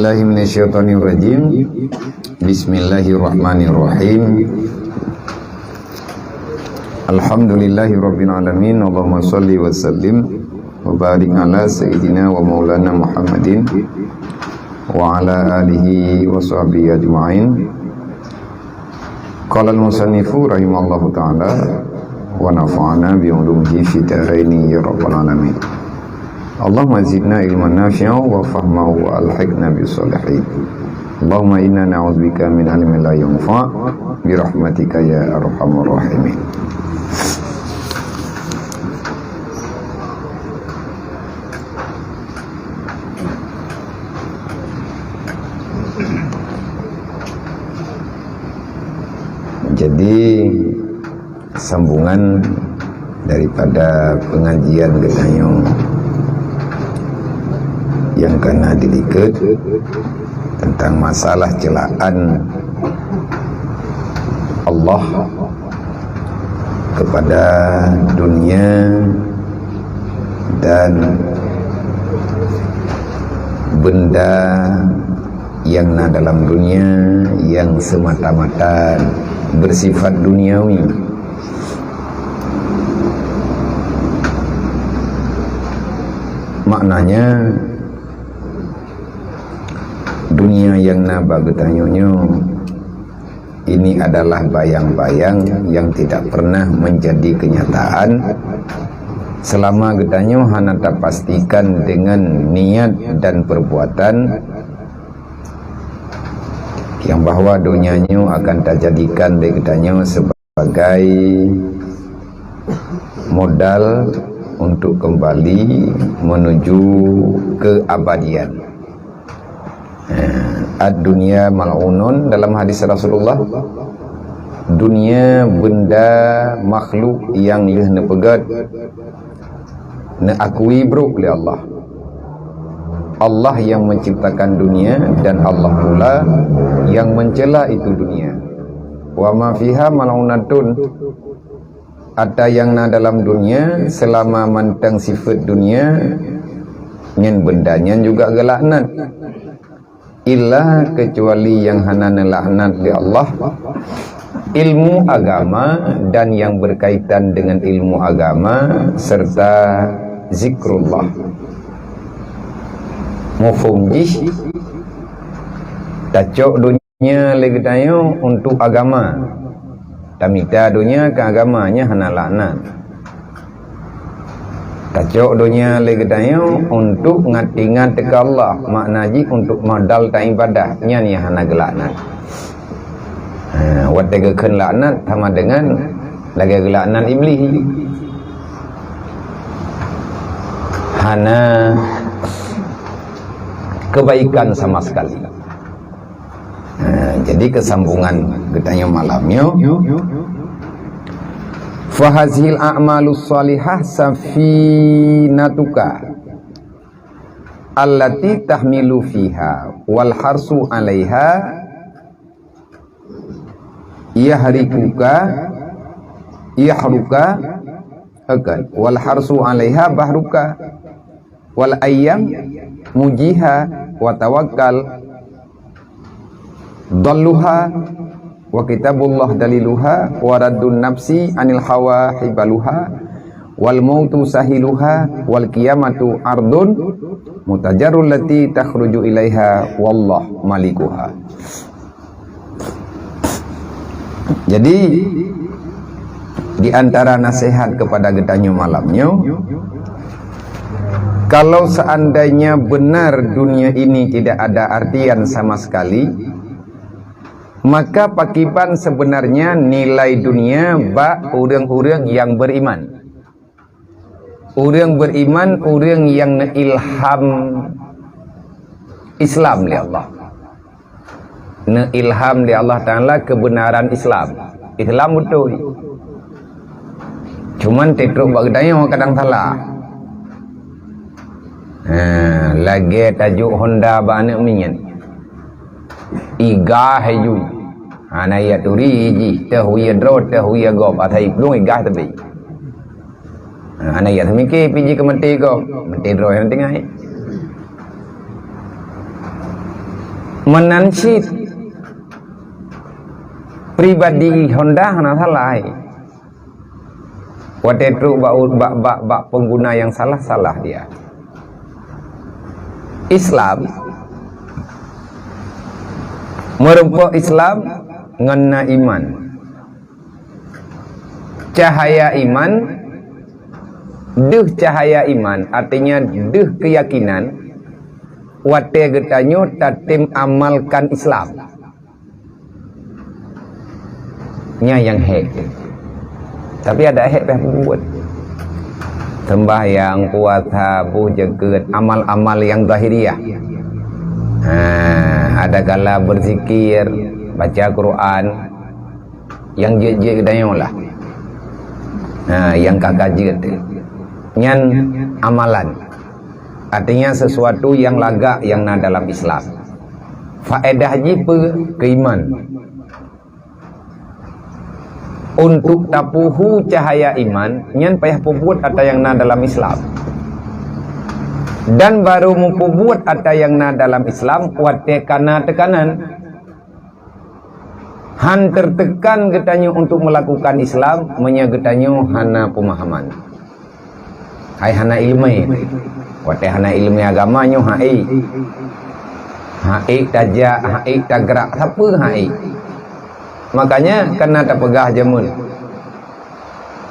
A'udzubillahi minasyaitonirrajim. Bismillahirrahmanirrahim. Alhamdulillahirabbil alamin. Allahumma shalli wa sallim wa barik ala sayyidina wa maulana Muhammadin wa ala alihi wa sahbihi ajma'in. Qala al-musannifu rahimallahu ta'ala wa nafa'ana bi ulumihi fid dharain ya rabbal alamin. Allahumma zidna ilman nafi'a wa fahmahu wa alhiqna bis solihin. Allahumma inna na'udzubika min ilmin la yanfa' bi rahmatika ya arhamar rahimin. Jadi sambungan daripada pengajian Gedayung yang kena diliket tentang masalah celaan Allah kepada dunia dan benda yang ada dalam dunia yang semata-mata bersifat duniawi. Maknanya dunia yang naba getanyonyo ini adalah bayang-bayang yang tidak pernah menjadi kenyataan selama getanyo hana pastikan dengan niat dan perbuatan yang bahwa dunianyo akan terjadikan bagi getanyo sebagai modal untuk kembali menuju keabadian. Ad-dunya mal'unun dalam hadis Rasulullah, dunia benda makhluk yang leh pegat ne akui bro oleh Allah. Allah yang menciptakan dunia dan Allah pula yang mencela itu dunia. Wa ma fiha mal'unatun, ada yang na dalam dunia selama mantang sifat dunia nyen bendanya juga gelaknat. Illa kecuali yang hana laknat di Allah, ilmu agama dan yang berkaitan dengan ilmu agama serta zikrullah. Mufhum jih tacok dunia legetayo untuk agama, tamita dunia ke agamanya hana laknat. Tacok dunia legetayo untuk ngatingan ke Allah, maknaji untuk modal tak ibadah nya hana gelaknat. Wat tegekeun laknat sama dengan lagi gelaknat iblis. Hana kebaikan sama sekali. Jadi kesambungan getanya malamnya, fahazil a'malus salihah safinatuka allati tahmilu fiha wal harsu 'alaiha yahruka akan wal harsu 'alaiha bahruka wal ayyam mujiha wa tawakkal dalluha wa kitabullah daliluha wa raddun nafsi anil hawa hibaluha wal mautu sahiluha wal qiyamatu ardun mutajarrul lati takhruju ilaiha wallah malikuha. Jadi di antara nasihat kepada getanyo malamnya, kalau seandainya benar dunia ini tidak ada artian sama sekali, maka pakiban sebenarnya nilai dunia ba orang-orang yang beriman. Orang beriman, orang yang ilham Islam oleh Allah. Ne ilham di Allah Ta'ala kebenaran Islam. Islam betul. Cuman tetruk bagdanya kadang salah. Lagi tajuk Honda banak minyan. Iga haju. Ana ya turi ji tahu ya dro tahu ya go athai plung iga tabi. Ana ya thamike piji ke mati go mati dro yang tengah. menansib pribadi Honda hana salah. Waktu itu bak pengguna yang salah dia. Islam merupakan Islam ngena iman. Cahaya iman, cahaya iman artinya keyakinan. Wate getanyo tatim amalkan Islam. Nya yang hek. Tapi ada hek buat. Sembahyang, puasa, jagat, amal-amal yang zahiriyah. Ada kala berzikir, baca Quran, yang je getanyo lah. Yang kakak je. Nyan amalan. Artinya sesuatu yang laga yang na dalam Islam. Faedah jipe keiman. Untuk tapuhu cahaya iman, nyan payah pubut ada yang na dalam Islam. Dan baru mempubut ada yang na dalam Islam, wate kana tekanan. Han tertekan getanyo untuk melakukan Islam, menyegetanyo hana pemahaman. Hai hana ilmu. Wate hana ilmu agamanyo hai. Hai taja, hai tagrak, apa hai? Makanya kena terpegah jamun.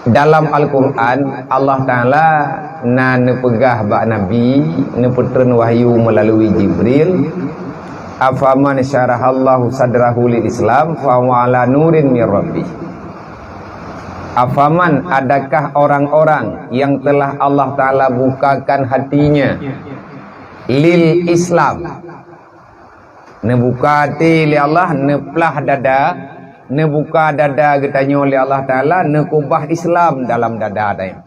Dalam Al-Quran Allah Ta'ala na nepegah bak Nabi, neputren wahyu melalui Jibril. Afaman syarahallahu sadrahu lil Islam fa huwa ala nurin mir rabbih. Afaman, adakah orang-orang yang telah Allah Ta'ala bukakan hatinya lil Islam. Nebuka hati li Allah, neplah dada, nebuka dada getanyo oleh Allah Ta'ala, nekubah Islam dalam dada tanya.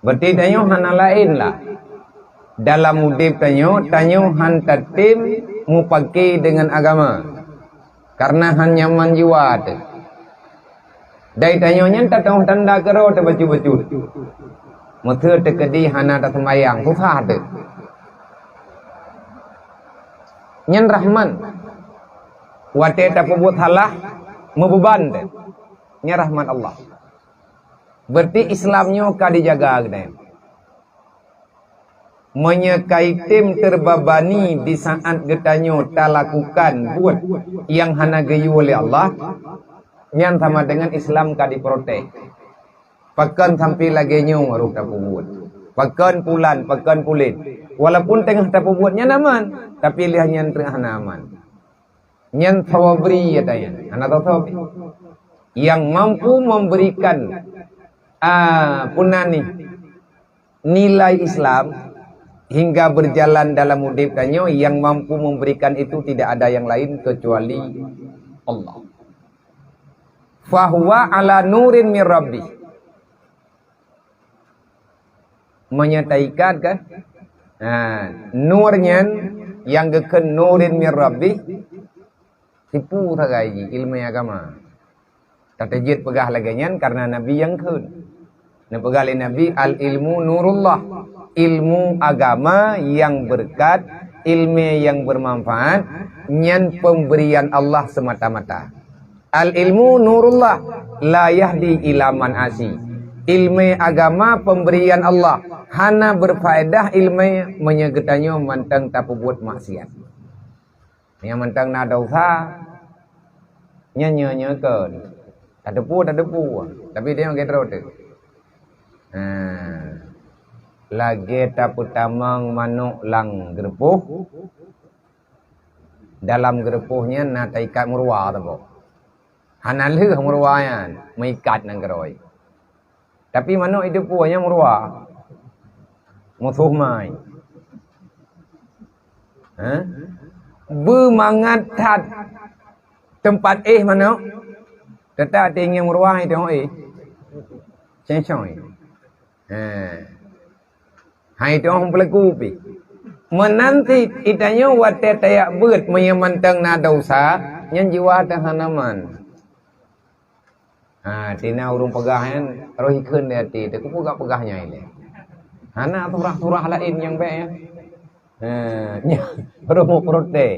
Berarti tanyo hana lain lah. Dalam udip tanyo han tatim mupaki dengan agama. Karena han nyaman jiwa tu. Dari tanyo nyan tatong tanda kero te baju-baju. Muthe te kedi hana ta sembayang susah tu. Nyan Rahman. Wate tak buat halah membeban deh. Nya rahmat Allah. Berarti Islamnya ka dijaga deh. Menyekai tim terbabani di saat getanyo tak lakukan buat yang hana gayu oleh Allah. Yang sama dengan Islam ka diprotek. Pakan sampai lagi nyo maruk tak buat. Pakan pulan, pakan pulit. Walaupun tengah tak buatnya naman, tapi lihatnya tengah naman. Nyan thawabri ya tanya, anak tahu yang mampu memberikan punani nilai Islam hingga berjalan dalam hidup tanyo, yang mampu memberikan itu tidak ada yang lain kecuali Allah. Fahuwa ala nurin mir rabbih. Menyataikan kan? Nurnya yang geken nurin mir rabbih. Tipu sagai ilmu agama. Tatejit pegah laganyan karena Nabi yang kun. Nepegah Nabi al ilmu nurullah. Ilmu agama yang berkat, ilmu yang bermanfaat, nyan pemberian Allah semata-mata. Al ilmu nurullah la yahdi ila man asi. Ilmu agama pemberian Allah, hana berfaedah ilmu menyegetanyo mantang tak buat maksiat. Yang mentang na dosa nyanyi kan. Tak depu. Tapi dia yang terus tu. Lagi tak putamang manuk lang gerpuh. Dalam gerpuhnya na taikat murwa tu. Hanalu murwayan, mengikat nang geroi. Tapi manuk itu puanya murwa. Musuh mai. Bermangat tat tempat mana? Tetap tinggi murwah itu Cengcong. Hai itu orang pelaku pi. Menanti itanya wate tayak beut menyemantang na dosa nyan jiwa tahanaman. Tina urung pegahan roh ikun di hati tu pugak pegahnya ini. Hana surah-surah lain yang baik ya. Nya roh prote.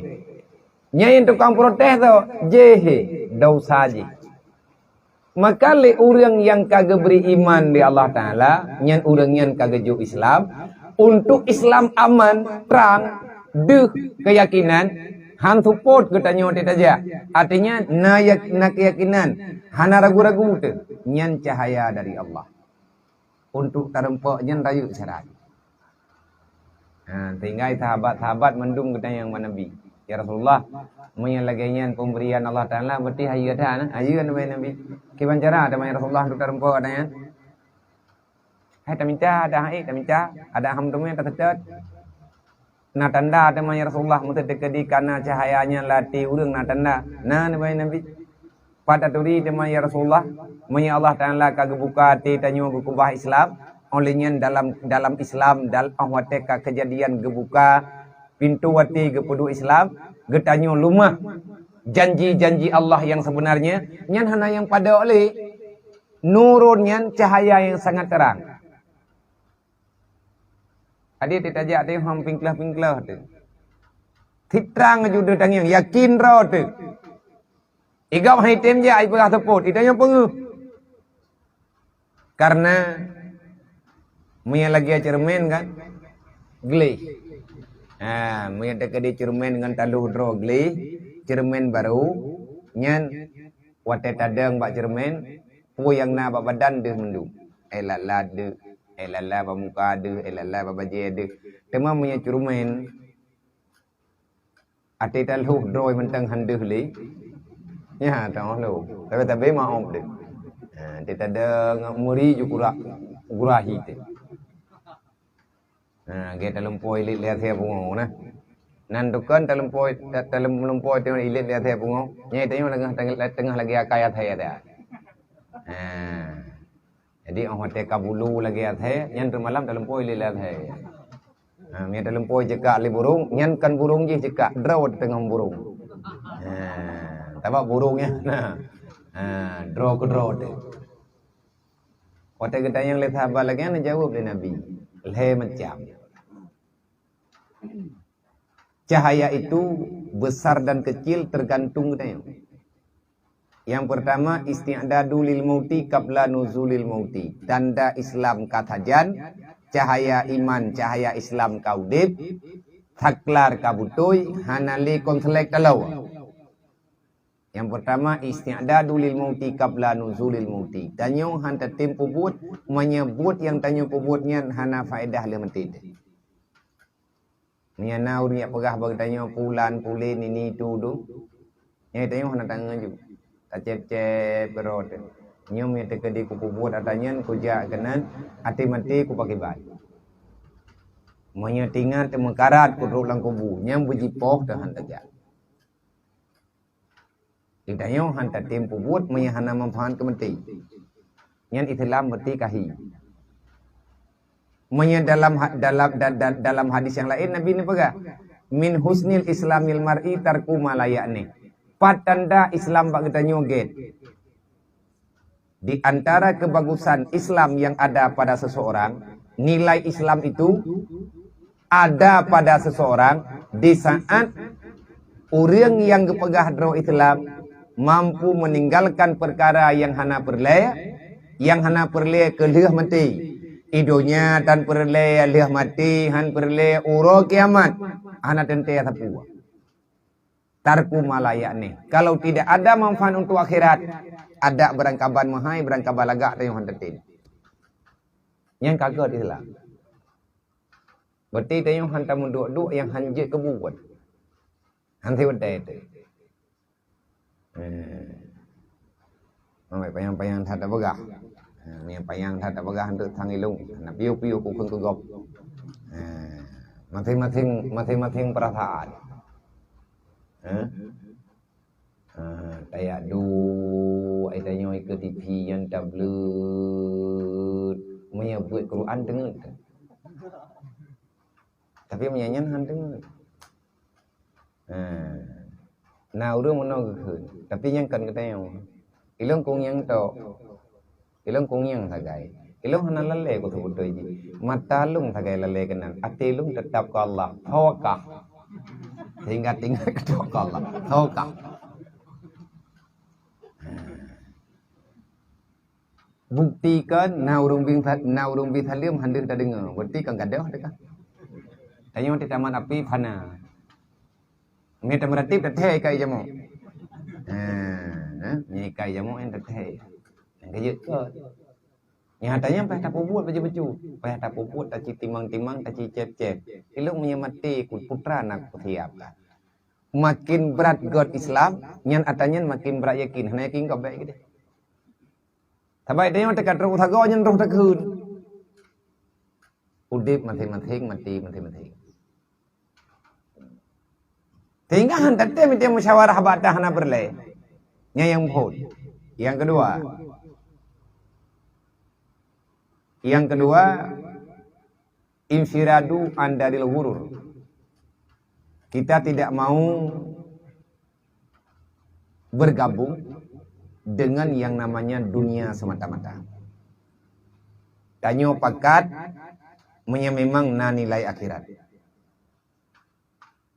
Yang tukang protes tu, jehe, dosa je. Maka le orang yang kagak beri iman di Allah Ta'ala, nyan orang yang kagak jo Islam, untuk Islam aman, terang, deh keyakinan, han support katanya tadi aja. Artinya na keyakinan, hana ragu-ragu tu, nyan cahaya dari Allah. Untuk terempak nyan rayu syarat. Tinggal sahabat-sahabat mendung katanya yang Nabi. Ya Rasulullah, menyalagian pemberian Allah Ta'ala berarti hayu ada, hayu kan Nabi. Kiban cara ada ya Rasulullah untuk terempak katanya. Hai tak minta, ada hamdumnya tak tercet. Nah tanda ada ya Rasulullah mesti dekedi karena cahayanya lati urang nah tanda. Nah Nabi. Pada turi tema ya Rasulullah, menya Allah Ta'ala kagak buka hati tanya kubah Islam. Olehnya dalam Islam ahwateka kejadian gebuka pintu wati gepudu Islam getanyo lumah janji-janji Allah yang sebenarnya nyan hana yang pada oleh nurunnya cahaya yang sangat terang. Adik ditajak tu ham pingklah tu. Titrang juga tang yang yakin ro tu. Igau hai tem je ai pegah teput, itanya pengu. Karena muya lagi cermin kan geli. Muya dekedi cermin dengan taluh dro geli, cermin baru nyan wate tadang bak cermin, pu yang na bak badan deh mendung. Elala deh, elala bak muka deh, elala bak baje deh. Tema muya cermin ate taluh dro mentang handeh li. Ya, tahu lu. Tapi mau deh. Ate tadang muri jukura gurahi teh. Kita lumpoi ilit lihat saya bungo na. Nandukan talumpoi tu ilit lihat saya bungo. Nyai tanya tengah lagi akayat saya dah. Jadi orang teka bulu lagi athe, nyan tu malam talumpoi ilit lihat saya. Mia talumpoi jekak li burung, nyan kan burung je jekak draw tengah burung. Tapi burungnya, draw ke draw tu. Waktu kita yang lihat sahabat lagi, ana jawab dari Nabi. Leh macam cahaya itu besar dan kecil tergantung katanya. Yang pertama isti'dadu lil mauti qabla nuzulil mauti. Tanda Islam katajan cahaya iman, cahaya Islam kaudip taklar kabutoi hanali konselek talau. Yang pertama isti'dadu lil mauti qabla nuzulil mauti. Tanyo hanta tempo buat menyebut yang tanyo pebutnya hana faedah le mentid. Nya nau ni pegah bagi tanyo pulan pulin ini tu do. Nya tanyo hana tangan ju. Ta cep berot. Nyo me tekedi ku pebut atanyan ku ja kenan ati mati ku pakai bat. Monya tingan temu karat ku ro lang kubu. Nyam buji poh tahan tajak. Idayo hantar tempo buat menyahana mampahan kementi. Yang Islam berarti kahi. Dalam hadis yang lain Nabi ini pegah. Min husnil Islamil mar'i tarku malayakni. Patanda Islam bak kita nyoget. Di antara kebagusan Islam yang ada pada seseorang, nilai Islam itu ada pada seseorang di saat orang yang kepegah dro Islam mampu meninggalkan perkara yang hana perle, ke leh mati. Idonya tan perle leh mati, han perle uro kiamat. Hana tente tapua. Tarku malayakni. Kalau tidak ada manfaat untuk akhirat, ada berangkaban mahai, berangkaban lagak tayong hantatin. Yang kagak Islam. Berarti tayong hantam munduk-duk yang hanjit kebuat. Hanti wadai itu. Payang-payang tak ada begah. Payang tak ada begah untuk tang ilung. Nak piu-piu ku pun kegop. Masing-masing perasaan. Tayak du ai tanyo ikut TV yang tablet menyebut Quran dengar. Tapi menyanyian han dengar. Nào đưa một nô tapi yang kan ketemu ilong kung yang to ilong kung yang sagai ilong hanan lalle ko thubut ji mata lung sagai lalle kenan ati lung tetap ke Allah tawakal sehingga tinggal kedok Allah. Sokah. Buktikan naurung bin thalim handir tak dengar. Buktikan gadah dekat. Tanya di taman api fana. Ini taman api teteh kai jamu. Ni kai jamu yang teteh. Yang kaya ke. Yang hatanya payah tak buat baju-baju. Payah tak buat tak timang-timang tak cep-cep. Ilmu menyemati putra nak siapkan. Makin berat God Islam, nyan atanya makin berat yakin. Hanya yakin kau baik gitu. Tapi dia mati kat roh thago nyan roh takhun. Udip mati-mating mati. Sehingga hantar dia minta musyawarah badah na berlai. Nya yang phod. Yang kedua, infiradu andaril ghurur. Kita tidak mau bergabung dengan yang namanya dunia semata-mata. Tanyo pakat memang na nilai akhirat.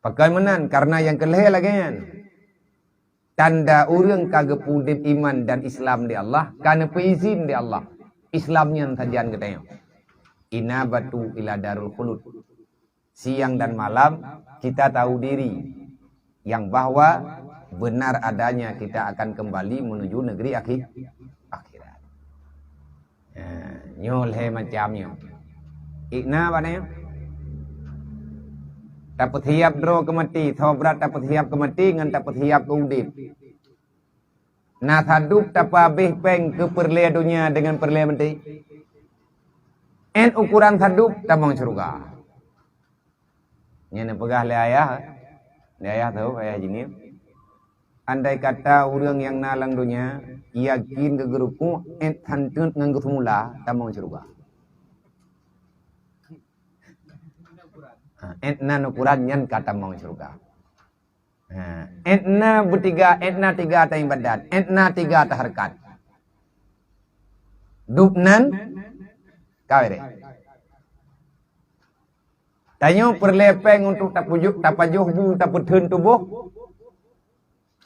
Pakai menan karena yang keleh lagi kan. Tanda urang kagak pudip iman dan Islam di Allah, karena peizin di Allah. Islamnya tajian katanya. Inabatu ila darul khulud. Siang dan malam kita tahu diri yang bahwa benar adanya kita akan kembali menuju negeri akhirat. Nyol he macamnya. Ikna banyak. Dapat hiap dro ke mati, thobrat dapat hiap ke mati ngan dapat hiap ke udip. Nah hadup tapa beh peng ke perle dunia dengan perle mati. En ukuran hadup tamang surga. Nya pegah le ayah tahu ayah jenis. Andai kata orang yang nalang dunia yakin ke geruku en hantun ngan semula tamang surga. Entna ukuran nyan kata mang surga. Entna bertiga, entna tiga ta ibadat, entna tiga ta harkat. Dupnan kawere. Tanyo perlepeng untuk tapajuh bu taputun tubuh.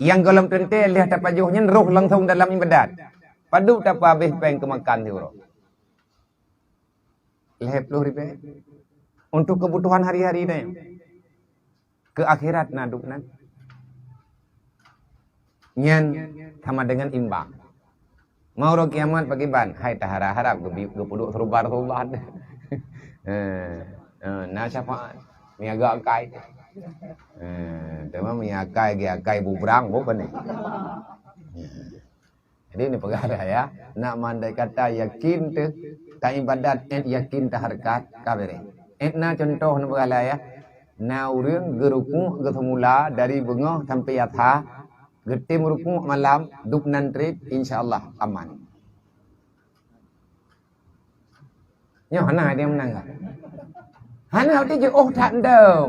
Yang golem tente lihat tapajuhnya roh langsung dalam ibadat. Padu tapa habis peng kemakan tu roh. Leh 10 ribu. Untuk kebutuhan hari-hari ni. Ke akhirat naduk nan. Nyan sama dengan imbang. Mau roh kiamat pagi ban. Hai tahara harap gepuduk serubar tubat. Na syafaat. Miaga akai. Tema miakai akai bubrang bukan ni. Jadi ini perkara ya. Nak mandai kata yakin tu. Tak ibadat yakin tak harkat kabere. Na contoh negara ya. Na urang geruku gesemula dari bengah sampai yatha. Getim ruku malam dup nantrip insyaallah aman. Nyo hana dia menang tak? Hana dia je tak dong.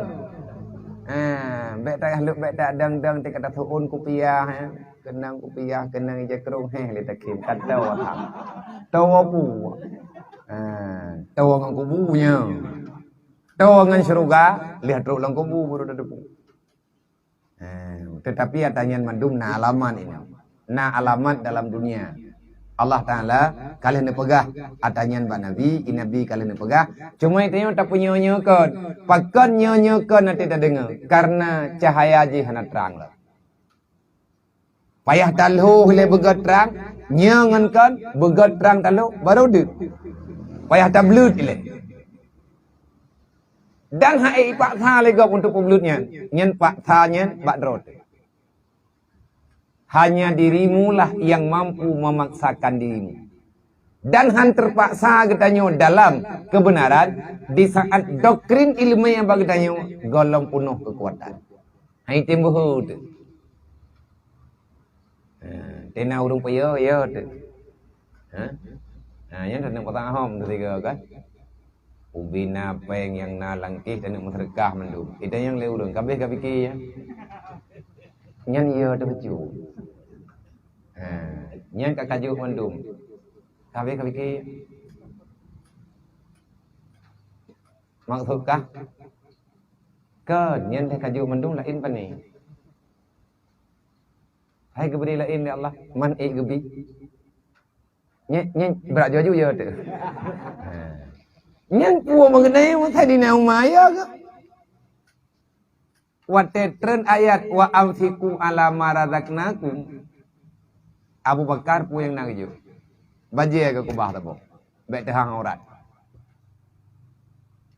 Baik tak dang tik kata tuun kupiah ha. Kenang kupiah kenang je kerung le tak kim kat tahu tak. Tahu bu. Tahu ngan kubunya. Tahu ngan syurga, lihat roh lang kubu baru dah depu. Tetapi atanya mandum na alamat ini. Na alamat dalam dunia. Allah Ta'ala kalian pegah atanya Mbak Nabi, Nabi kalian pegah. Cuma itu tak punya nyokon. Pakan nyokon nanti tak dengar. Karena cahaya je hana terang lah. Payah talhu hile begat terang. Nyangan kan begat terang talhu baru dek. Payah tablut ile. Dan hai pak tha lega untuk pembelutnya. Nyen pak thanya bak drot. Hanya dirimu lah yang mampu memaksakan dirimu. Dan han terpaksa katanya dalam kebenaran di saat doktrin ilmu yang bagi katanya golong penuh kekuatan. Hai timbuh tu. Tena urung payo ya tu. Yang nak patang hom tu tiga kan. Ubina peng yang nalangkih dan nak merkah mendum. Itu yang le urung kabeh ka fikir ya. Nyan ya tu becu. Nyan ka kaju mendum. Kabeh ka fikir. Maksudkah Ke nyen teh kaju mendung lain pani. Hai geberi lain ya Allah, man gebi. Nyen berak jaju je tu. Nyen puo mengenai tadi na umaya ke. Wa tetren ayat wa amsiku ala marazaknakum. Abu Bakar pu yang nang ju. Baje ke kubah tapo. Baik tehang aurat.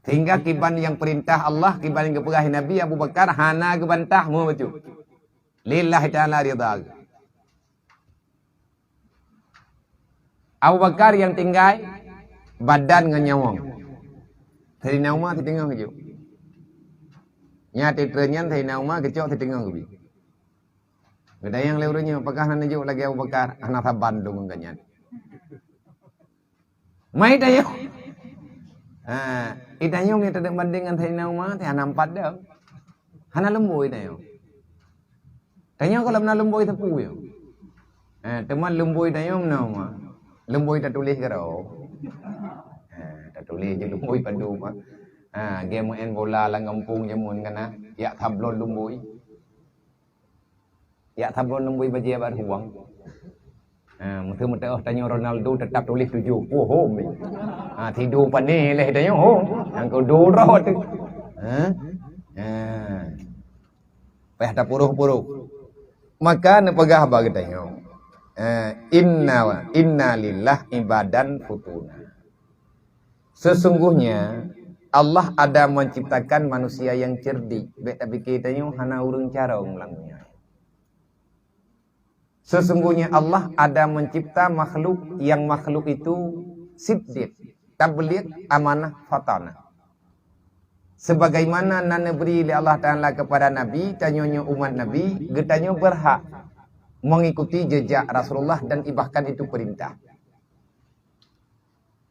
Sehingga kiban yang perintah Allah, kiban yang keperah Nabi Abu Bakar hana gebantah mu betul. Lillahi ta'ala ridha. Abu Bakar yang tinggal badan dengan nyawang. Thầy nauma thì tinggal ke. Nya tetrenyan thầy nauma kecok thì tinggal ke. Gada yang leurunya apakah nan juk lagi Abu Bakar anak Bandung ganyan. Mai tayo. Itanyong ni tadang bandingan thầy nauma thì nampat dah. Hana lemboi tayo. Tayo kalau na lemboi tepu yo. Teman lemboi tayo nauma. Lemboi tak tulis karo. Tak tulis je lemboi pandu mah. Game main bola lang kampung jamun kana. Ya tablon lemboi. Ya tablon lemboi baje bar huang. Mesti tanya Ronaldo tetap tulis 7. Oh, tidur pani leh tanya yang kau duro tu. Payah tak puruh-puruh. Maka nepegah bagi tanya. Inna lillah ibadan futuna. Sesungguhnya Allah ada menciptakan manusia yang cerdik. Tapi kita hana urung carong langnya. Sesungguhnya Allah ada mencipta makhluk yang makhluk itu siddiq, tabligh, amanah, fatana. Sebagaimana nana beri oleh Allah Ta'ala kepada Nabi, tanyanya umat Nabi, getanya berhak mengikuti jejak Rasulullah dan bahkan itu perintah.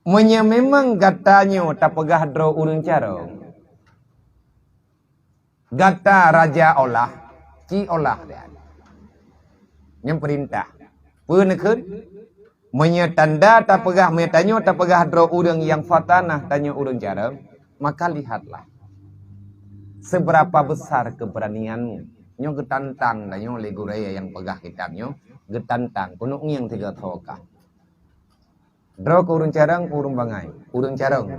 Memang gatanya tak pegah dro urang carong. Gata raja olah, ci olah dia. Yang perintah. Penekun menyetanda tak pegah metanyo tak pegah dro urang yang fatanah tanya urang cara, maka lihatlah seberapa besar keberanianmu. Nyo getantang danyo leguraya yang pegah kitabnyo getantang punuk yang 3 thoka. Dro ke urang carang urang bangai, urang carang.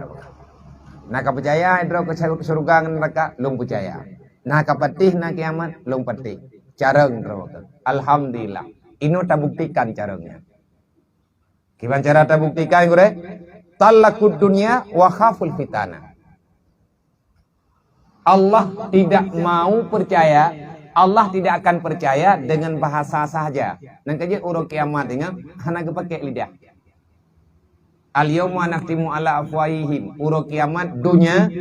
Nak percaya dro ke surga neraka lung percaya. Nak patih nak kiamat lung patih. Carang dro. Alhamdulillah. Ino tak buktikan caranya. Gimana cara tak buktikan gue? Talakud dunia wa khaful fitana. Allah tidak mau percaya, Allah tidak akan percaya dengan bahasa saja. Nanti urang kiamat dengan hana pakai lidah. Al-yawma nakhtimu ala afwahihim. Urang kiamat dunia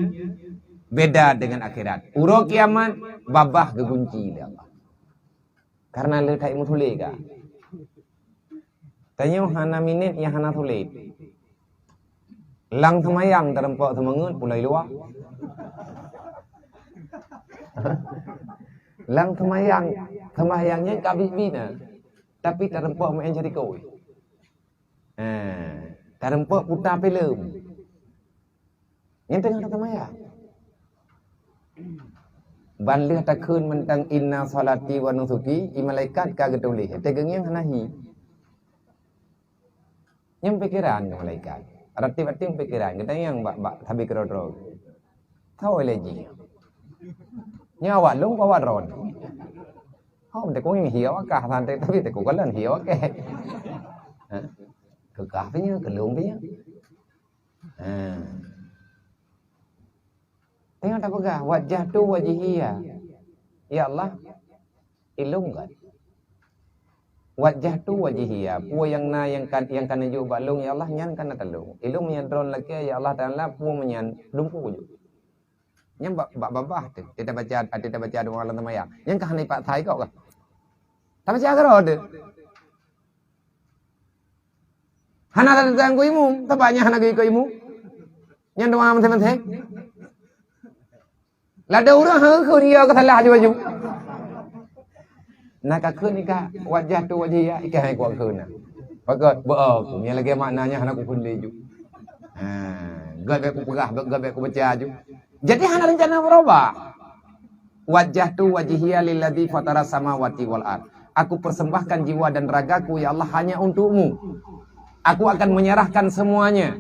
beda dengan akhirat. Urang kiamat babah gegunci dia Allah. Karena le tak imu tulis ka. Tanya hana minit yang hana tulis. Lang semayang terempak semangut pulai luar. Lang semayangnya ka bisbina. Tapi terempak main cari kau. Terempak putar film. Yang tengah semayang. Banlih takun mentang inna salati wa nusuki malaikat ka getulih tegeng yang hanahi yang pikiran malaikat arti-arti pikiran kita yang bak tabi kerodro tahu lagi nyawa lung bawa ron de ko yang hiaw ka santai tapi de ko kalan hiaw ke ke kahnya ke lung dia tengok tak pegah wajah tu wajihia. Ya Allah, ilung kan? Wajah tu wajihia. Pu yang na yang kan juk balung ya Allah nyan kan telung. Ilung menyadron lagi ya Allah Taala pu menyan lumpu juk. Yang babah tu. Kita baca doa dalam tamayang. Yang kah ni Pak Thai kau kah? Tak baca ke rod? Hana datang ku imu, tabanya hana ku imu. Yang doa menteh-menteh. Lada orang hang dia ke salah baju. Nak akun ni ka wajah tu wajah ya ikan hai ku akun. Pakat aku ni lagi maknanya anak ku pun leju. Gak aku pegah, gak aku baca ju. Jadi hana rencana berubah. Wajjahtu wajhiya lilladzi fatara samawati wal ard. Aku persembahkan jiwa dan ragaku ya Allah hanya untukmu. Aku akan menyerahkan semuanya.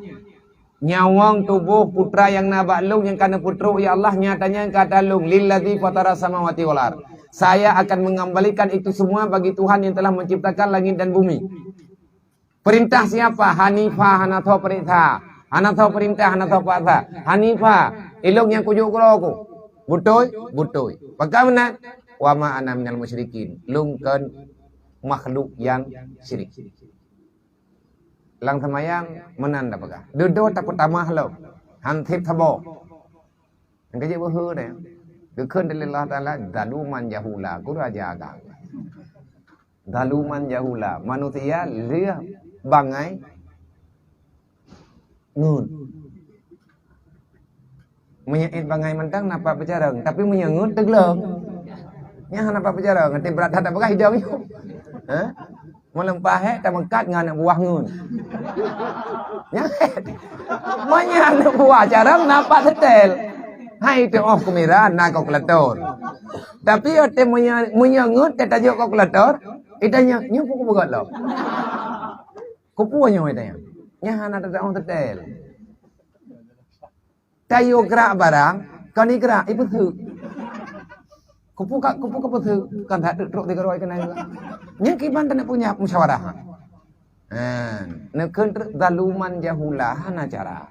Nyawang tubuh putra yang nabaklung yang kana putruk ya Allah nyatanya katalung lilladzi fatara samawati wal ard. Saya akan mengembalikan itu semua bagi Tuhan yang telah menciptakan langit dan bumi. Perintah siapa? Hanifah, hana tahu perintah. Hana tahu perintah, hana tahu patah. Hanifah, ilok yang kujuk aku. Betul? Betul. Bagaimana? Wa ma ana minal musyrikin. Lungkan makhluk yang syirik. Lang semayang menanda pagah. Duduk tak pertama lo. Hantip tabo. Yang kerja berhur ni. Dukun dari Allah Ta'ala. Daluman jahula. Ku raja agak. Daluman jahula. Manusia liah bangai. Ngun. Menyait bangai mentang napa bercarang. Tapi menyengut tegeleng. Nya napa bercarang. Nanti berat tak pagah hijau ni. Melempah tak mengkat dengan buah ngun. Nyet. Manya buah carang napa setel. Hai tu oh kumira na kalkulator. Tapi ate menyengut te tajuk kalkulator, itanya nya pukul begat lo. Kupunya itanya. Nya hana tak on setel. Tayo gerak barang, kau ni gerak ibu tu. Kupu tu kan tak duduk di geroi kena juga. Nya kiban tak punya musyawarah. Nak zaluman jahula hana cara.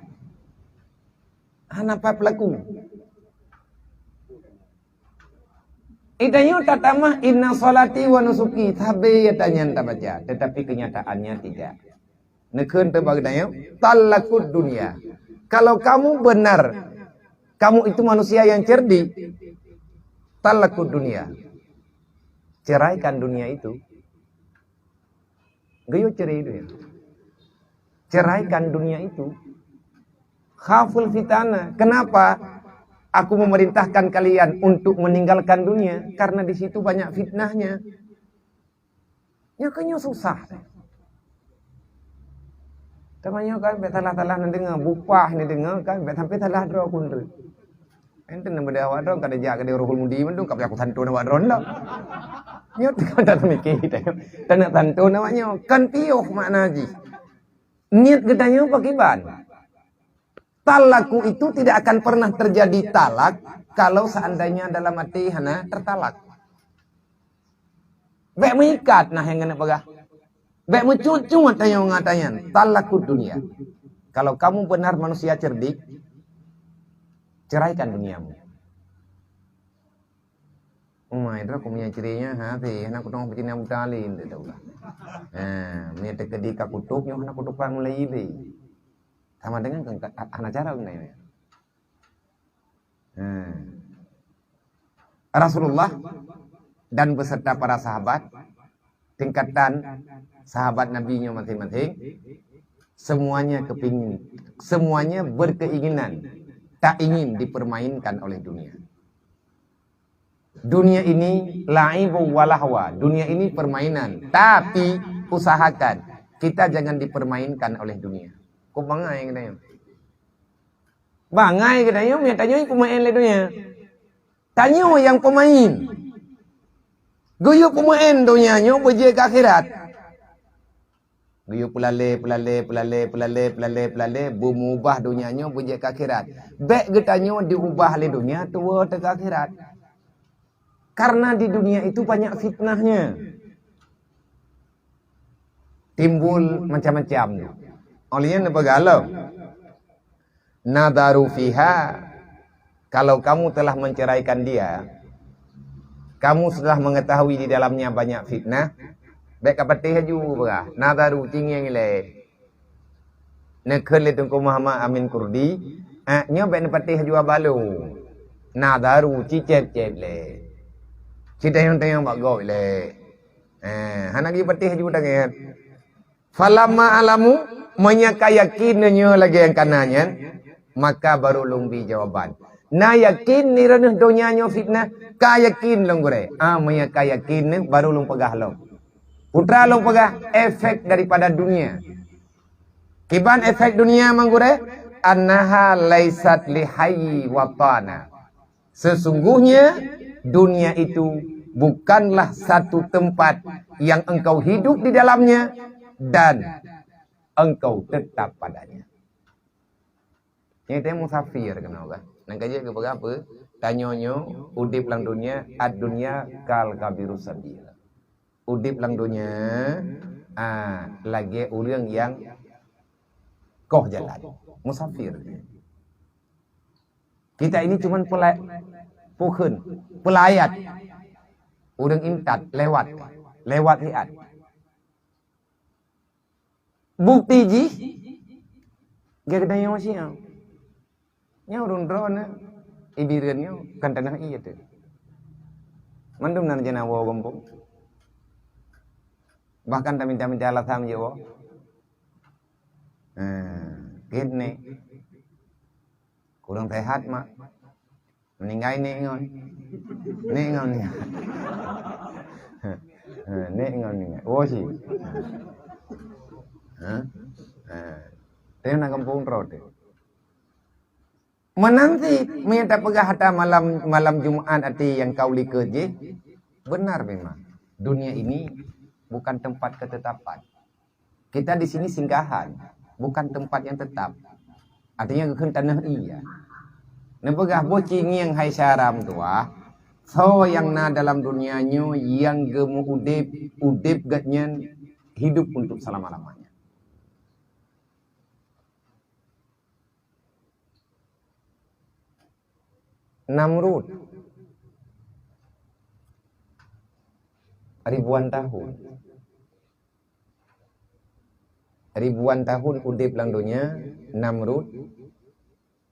Hana apa pelaku. Itanya tatamah inna salati wa nusuki tabe yatanya tak baca, tetapi kenyataannya tidak. Nekun terbagdanya talakud dunia. Kalau kamu benar, kamu itu manusia yang cerdik, talakud dunia. Ceraikan dunia itu. Gayo cerai itu ya. Ceraikan dunia itu. Khaful fitana. Kenapa? Aku memerintahkan kalian untuk meninggalkan dunia karena di situ banyak fitnahnya. Ya kayaknya susah. Tamanya kan betalah-talah dengar bupah ni dengar kan sampai talah dro kun tu. Ente nak berdakwah dro kada jaga dia rohul mudi mendung kap aku santun awak dron dak. Nyot kada mikir kita. Tanak santun awaknya kan piuh makna haji. Niat gedanya pakiban. Talaku itu tidak akan pernah terjadi talak kalau seandainya dalam hati hana tertalak. Bek mengikat nah yang kena pegah. Bek mencucut yang ngatayan talaku dunia. Kalau kamu benar manusia cerdik, ceraikan duniamu. Umai dah aku punya cirinya hati, anak kutong pecina mutalin tu tahu lah. Ni terkedi kakutuk yang anak kutuk pak mulai ini. Sama dengan anak cara ini. Rasulullah dan beserta para sahabat, tingkatan sahabat Nabi-Nya masing-masing, semuanya kepingin, semuanya berkeinginan, tak ingin dipermainkan oleh dunia. Dunia ini laibu walahwa, dunia ini permainan, tapi usahakan kita jangan dipermainkan oleh dunia. Kau bangai katanya. Bangai katanya, dia tanya pemain dunia. Tanya yang pemain. Guyu pemain dunianya berjaya ke akhirat. Guyu pelale, berubah dunianya berjaya ke akhirat. Baik katanya diubah oleh dunia, tua ke akhirat. Karena di dunia itu banyak fitnahnya. Timbul macam-macam. Olehnya nebagalau. Nadaru fiha. Kalau kamu telah menceraikan dia, kamu sudah mengetahui di dalamnya banyak fitnah. Baik kapatih haju berah. Nadaru tinggi le. Nekun le tungku Muhammad Amin Kurdi. Nyo baik nepatih haju abalu. Nadaru cicep-cep le. Cita yang tayang bagai le. Hanagi patih haju tangan. Falamma alamu. Menyakayakinnya lagi yang kanannya, maka baru lumbi jawaban. Na yakin ni ranah donyanya fitnah, kayakin long gure. Menyakayakin baru lung pegah long. Putra lung pegah efek daripada dunia. Kiban efek dunia manggure, annaha laisat lihayyi watana. Sesungguhnya dunia itu bukanlah satu tempat yang engkau hidup di dalamnya dan engkau tetap padanya. Ini teh musafir kenapa? Nang kaje ke apa? Tanyonyo udip lang dunia ad dunia kal kabiru sabil. Udip lang dunia lagi urang yang koh jalan. Musafir. Kita ini cuman pelayat. Urang intat lewat lihat. Bukti ji gak ada yang masih nya urun drone ibireunnya kan tanah ieu teh. Mandum nan jana wo gompong. Bahkan ta minta alasan je wo. Gini. Kurang sehat mak. Meninggal ni ngon. Ni ngon ni. Ni ngon ni. Oh si. Dia nak kampung road. Menanti minta pegah hata malam Jumat ati yang kau kerja. Benar memang. Dunia ini bukan tempat ketetapan. Kita di sini singgahan, bukan tempat yang tetap. Artinya keun tanah iya. Nepegah bocing yang hai syaram tua. So yang na dalam dunianya yang gemu udip gatnyan hidup untuk selama-lamanya. Namrud ribuan tahun udip lang dunia. Namrud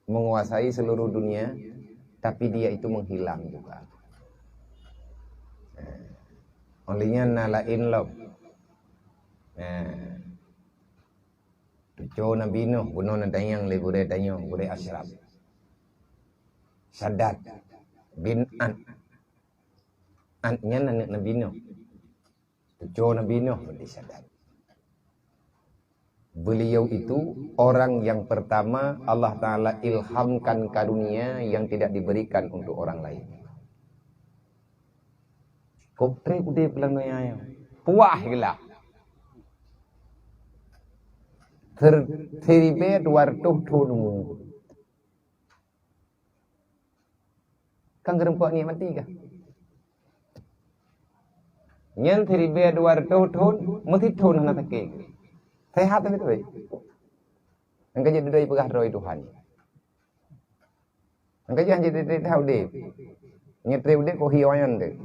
menguasai seluruh dunia, tapi dia itu menghilang juga. Olehnya nalain lob. Tujuh Nabi Nuh bunuh nadayang lebure dayang bude Ashraf. Sadat bin An-nya anak Nabi Nuh. Tujuh Nabi Nuh bin Sadat. Beliau itu orang yang pertama Allah Ta'ala ilhamkan karunia yang tidak diberikan untuk orang lain. Koptre udah bilang naya, puah gila. Teribet wartuh tuh Kang gerempok ni mati kah? Nyen teribet wartuh tuh mesti tuh nak takik. Sehat itu baik. Engkau jadi dari pegah roy Tuhan. Engkau jangan jadi tahu deh. Nyetre udah kau hiawan deh.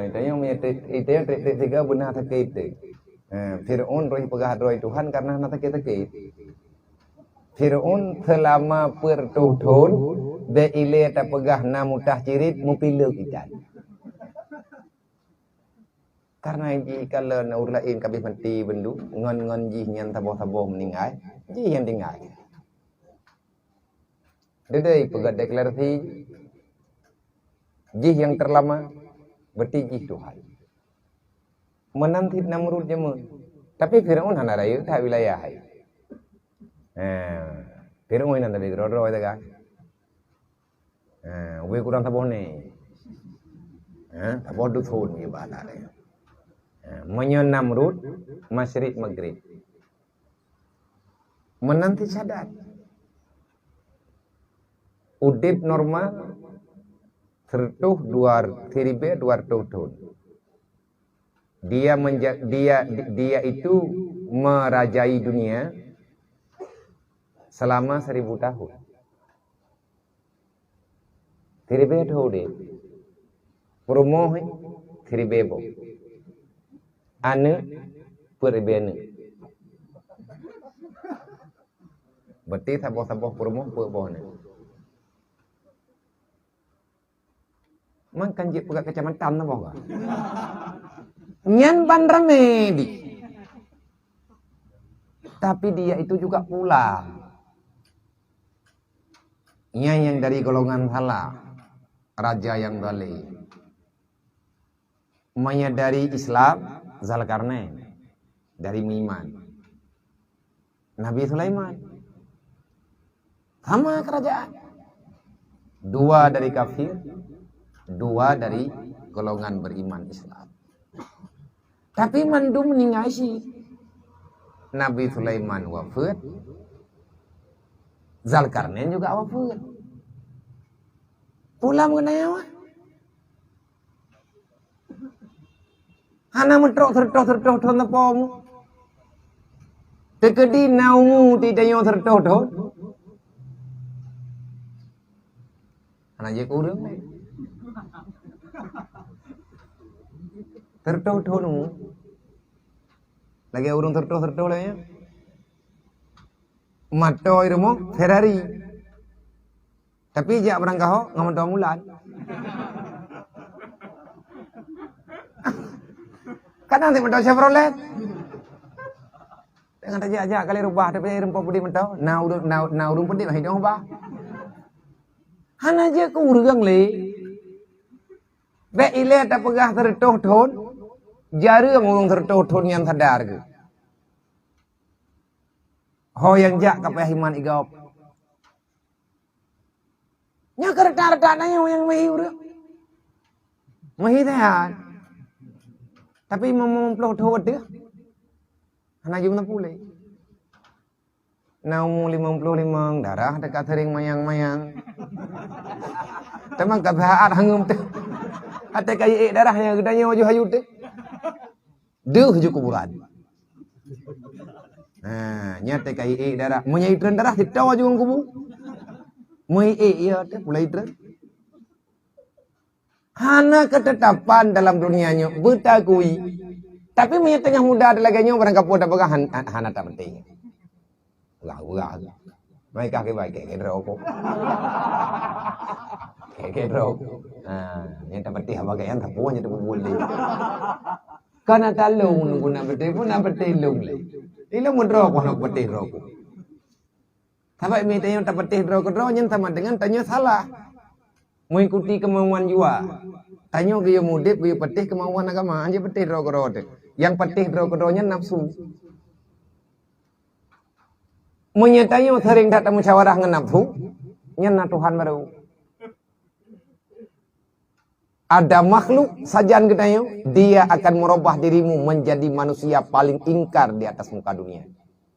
Itanya menyetre tiga benar takit deh. Fir'aun roy pegah roy Tuhan karena nak takit. Fir'aun selama pertuhun de ile tak pegah namutah cirit mupilu ikan. Karena kalau na urlain kabeh mati bendu ngon jih nyan taboh meninggal jih yang tinggal. Dedai pegat deklarasi jih yang terlama berarti jih Tuhan. Menanti Namrud jemu. Tapi Firaun hana rayu tak wilayah hai. Firaun nan tadi ro itu kan. We kurang taboh ni. Taboh du thun ni bala dia. Menyon Namrud Masyrik Maghrib menanti Sadat udip normal tertuh tiribe 200 tahun. Dia itu merajai dunia selama 1000 tahun. Tiribe udip promoh tiribe bo ane perbene. Berarti saboh promo perbone. Man kan je pegat kecamatan na boga. Nyan ban remedi. Tapi dia itu juga pulang. Yang dari golongan salah, raja yang balik. Menyadari Islam Zulkarnain dari Miman. Nabi Sulaiman sama kerajaan. 2 dari kafir, 2 dari golongan beriman Islam. Tapi mandum meninggal sih. Nabi Sulaiman wafat, Zulkarnain juga wafat. Pulang ke nyawa. Hana mentrok tertoh tepomu. Tekedi naumu tidak yang tertoh. Hana je kurang ni. Tertoh nu. Lagi urung tertoh lah ya. Mato irmo Ferrari. Tapi jak berangkah ho ngamonto mulan. Kan nanti mentok Chevrolet. Dengan aja kali rubah tapi rempo pudi mentok. Now urung pudi mah hidung ba. Han aja ku urang le. Be ile ta pegah tertoh thon. Jarang urung tertoh thon yang sadar ke. Ho yang jak kapeh iman igop. Nya kereta nanya yang mahi urang. Mahi tahan. Tapi memploh thot dia. Hana jum na pulai. Naumu 55 darah dekat sering mayang-mayang. Temang kabahat hangum teh. Ate kai darahnya gedanya waju hayut teh. Deuh ju kuburan. Nah, nyate kai darah. Menyai tren darah kita waju kubu. Mai iya teh mulai tren. Hana ketetapan dalam dunianya bertakui. Tapi punya tengah muda ada lagi barang kapur dapat hana tak penting. Ulah. Baik kaki baik kayak rokok. Kayak rokok. Yang tak penting apa kayak tak punya tu boleh. Karena talung nunggu nak betul lung le. Ilmu mendrokok nak betul rokok. Tapi minta yang tak betul rokok yang sama dengan tanya salah. Mengikuti kemauan jua. Tanya dia mudip, dia petih kemauan agama. Anja petih rokok. Yang petih rokoknya nafsu. Menyatanya sering datang musyawarah dengan nafsu. Nyana Tuhan baru. Ada makhluk sajian katanya, dia akan merubah dirimu menjadi manusia paling ingkar di atas muka dunia.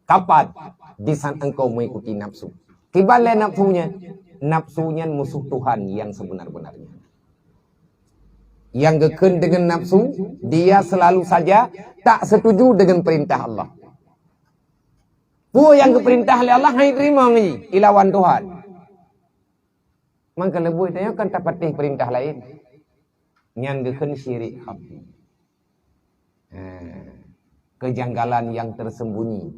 Kapan? Di saat engkau mengikuti nafsu. Kibale nafsunya musuh Tuhan yang sebenar-benarnya. Yang geken dengan nafsu, dia selalu saja tak setuju dengan perintah Allah. Yang keperintah oleh Allah hai terima ni ilawan Tuhan. Maka lebih tanya kan tak patih perintah lain. Yang geken syirik khafi. Kejanggalan yang tersembunyi,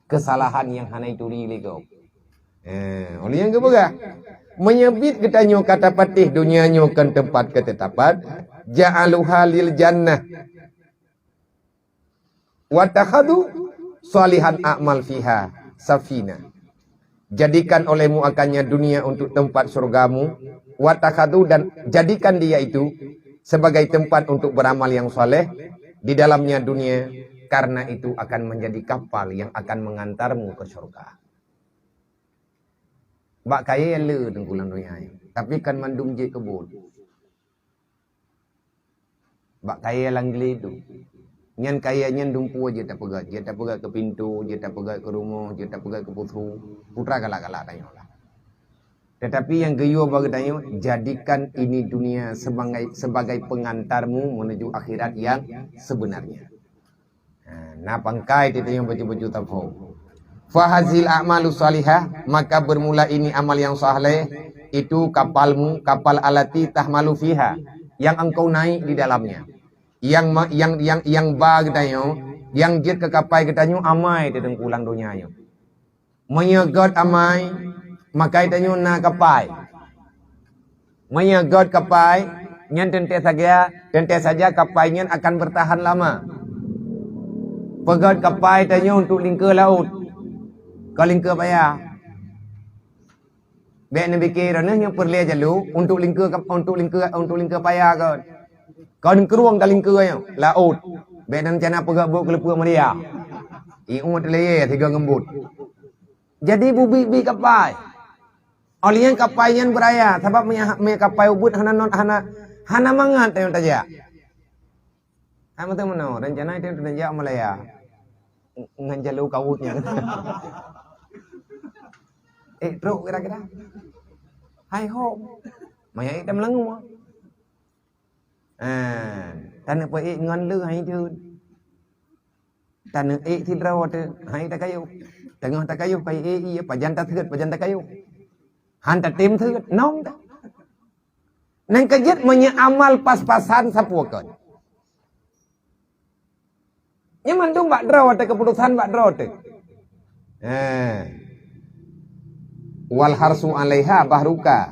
kesalahan yang hanai turi lego. Oleh yang keberah menyebut katanya kata patih dunianya kan tempat ketetapan ja'aluha lil jannah wa takhadu salihan a'mal fiha safina. Jadikan olehmu akannya dunia untuk tempat surgamu, wa takhadu dan jadikan dia itu sebagai tempat untuk beramal yang soleh di dalamnya dunia, karena itu akan menjadi kapal yang akan mengantarmu ke surga. Bak kaya le tengkulang dunia. Tapi kan mandum je kebun. Bak kaya langgli itu. Nyan kaya nyan dumpu je tak pegat. Je tak pegat ke pintu, je tak pegat ke rumah, je tak pegat ke putru. Putra galak-galak tanya lah. Tetapi yang geyo bagi tanya, jadikan ini dunia sebagai pengantarmu menuju akhirat yang sebenarnya. Nah pangkai dia tanya baju-baju tapo. Fahazil a'malu salihah, maka bermula ini amal yang saleh itu kapalmu, kapal alati tahmalu fiha, yang engkau naik di dalamnya. Yang ba katanya, yang jet ke kapal katanya amai di tengkulang dunianya. Menyegot amai, maka katanya na kapal. Menyegot kapal, nyan tentu saja kapalnya akan bertahan lama. Pegot kapal katanya untuk lingkar laut. Kau lingkar payah. Bek nabi kira yang perlu jalu untuk lingkar payah kau. Kau keruang dah lingkar laut. Bek nan cana pegak buk kelepuk Maria. Iu teleye tiga ngembut. Jadi bubi kapal. Olian kapayan beraya, sebab me kapai ubud hana mangat yang tajak. Kamu tahu mana? Rencana itu tajak Malaya. Nganjalu kawutnya. Bro kira-kira. Hai ho. Maya itu melengu. Tanah apa ngon lu hai tu. Tanah thì rau tu hai ta kayu. Tengah ta kayu kai iya pajan ta thượt pajan ta kayu. Han ta tim thượt nong ta. Nang kajet manya amal pas-pasan sapuakeun. Nya mandung bak draw te keputusan bak draw te. Wal harsu 'alaiha bahruka.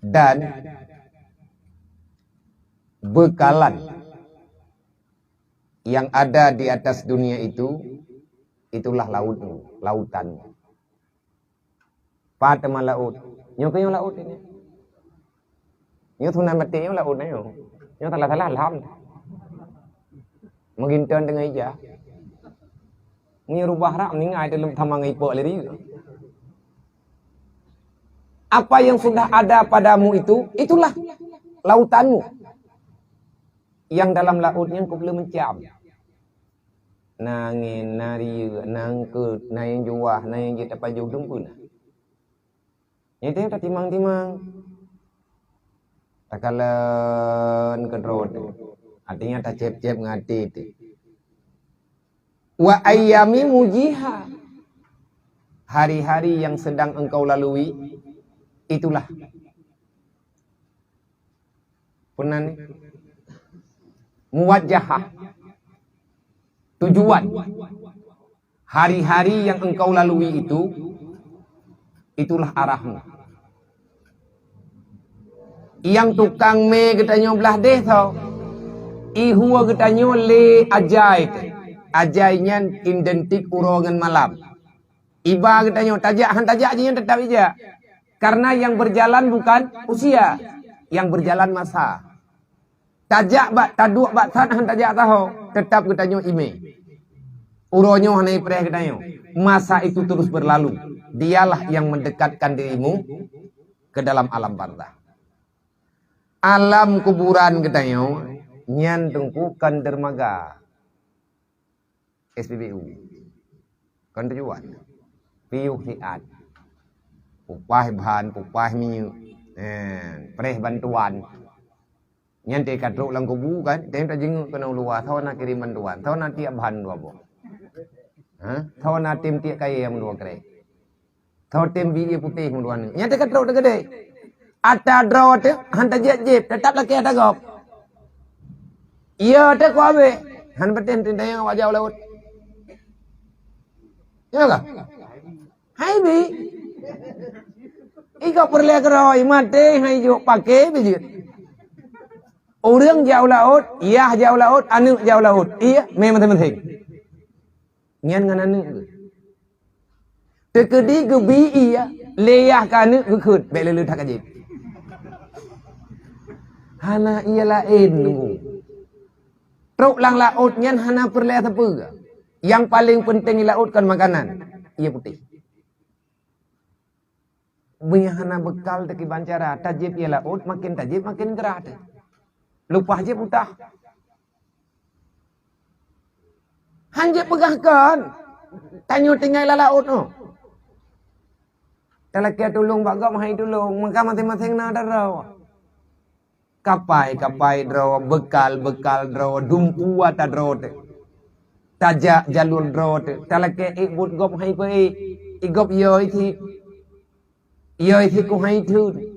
Dan bekalan yang ada di atas dunia itu, itulah lautmu, lautan. Patama laut. Nyo kayo laut ini. Nyo thunan mati nyo laut na yo. Nyo tala-tala alham. Menginton dengan ija. Nyo rubah rak ni ngai dalam thamang ngai po leri. Apa yang sudah ada padamu itu, itulah lautanmu. Yang dalam lautnya kau belum mencam. Nangin, nari, nangkut, nayang juah, nayang kita pajuh dumpun. Itu tak timang-timang. Takalan kedrot. Artinya tak cep-cep ngati itu. Wa ayyami mujiha. Hari-hari yang sedang engkau lalui, itulah. Punan muwajjahah, tujuan. Hari-hari yang engkau lalui itu, itulah arahmu. Yang tukang me getanyo belah deh tau. Ihua getanyo le ajai. Ajainya identik urongan malam. Iba getanyo tajak han tajak je tetap ija. Karena yang berjalan bukan usia, yang berjalan masa. Tajak bak taduk bak tan han tajak tahu, tetap getanyo ime. Uronyo hanai preh getanyo. Masa itu terus berlalu. Dialah yang mendekatkan dirimu ke dalam alam barzah. Alam kuburan getanyo nyan tungkukan dermaga. SPBU. Kan tujuan. Piuh hiat. Upah bahan, upah minyak. Preh bantuan. Nyan te katruk lang kubu kan, tem ta jeng kena luar, thau na kirim bantuan, thau na tiap bahan dua bo. Thau na tim tiap kaya yang dua kere. Thau tim biji putih menduan. Nyan te katruk te gede. Ata draw te han ta jep tetap laki ada gop. Iya te ko abe. Han beten tin yang wajau laut. Ya ka? Hai bi. Ika perle keroi mate hai jo pakai bijit. Orang jauh laut, iya jauh laut, anu jauh laut. Iya, memang penting. Ngan ngan anu. Tekedi gebi iya, leyah kanu gekut, belelu tak ajib. Hana iya lain nunggu. Truk lang laut nyan hana perle tepu. Yang paling penting di laut kan makanan. Iya putih. Hana bekal teki bancara, tajib iya laut, makin tajib makin gerah. Lupa aja putah. Hanje pegahkan. Tanyo tinggal laut no. Talakia tulung bagak mahai tulung. Maka masing-masing na ada raw. Kapai draw, bekal draw, dumpu ata draw te. Tajak jalur draw te. Talakia ikut gop hai pe igop yoi thi ku hai tu.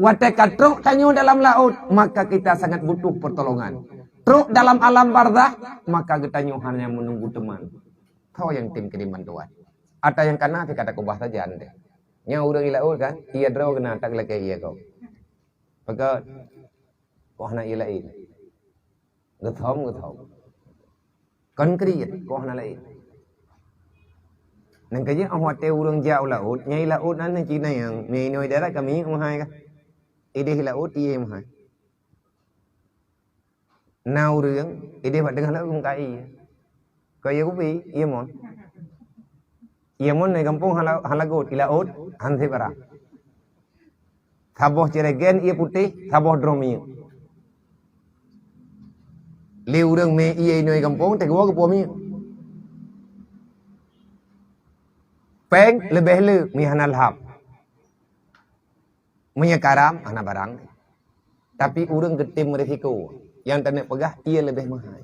Watekat truk tanyo dalam laut, maka kita sangat butuh pertolongan. Truk dalam alam barzah, maka kita hanya menunggu teman. Kau yang tim kirim bantuan. Ada yang kena kata kubah saja ande. Nya urang laut kan, iya draw kena tak lagi iya kau. Maka kau hana iya lain. Gethom. Konkret kau hana lain. Nang kaya awak te urang jauh laut, nyai laut nan Cina yang minoi darat kami hai ka. Ide laut iya mah. Nau rương, ide buat dengan laut kai. Kaya kupi, iya mon. Ia monในkampung halagot ilaut hanse barang. Thaboh Cilegon ia putih, thaboh Dromi. Liu urang me ia noi kampung te gua ke puami. Peng lebih le mi hanal hab. Menyekaram anak barang. Tapi urang getim resiko. Yang tak nak pegah ia lebih mahal.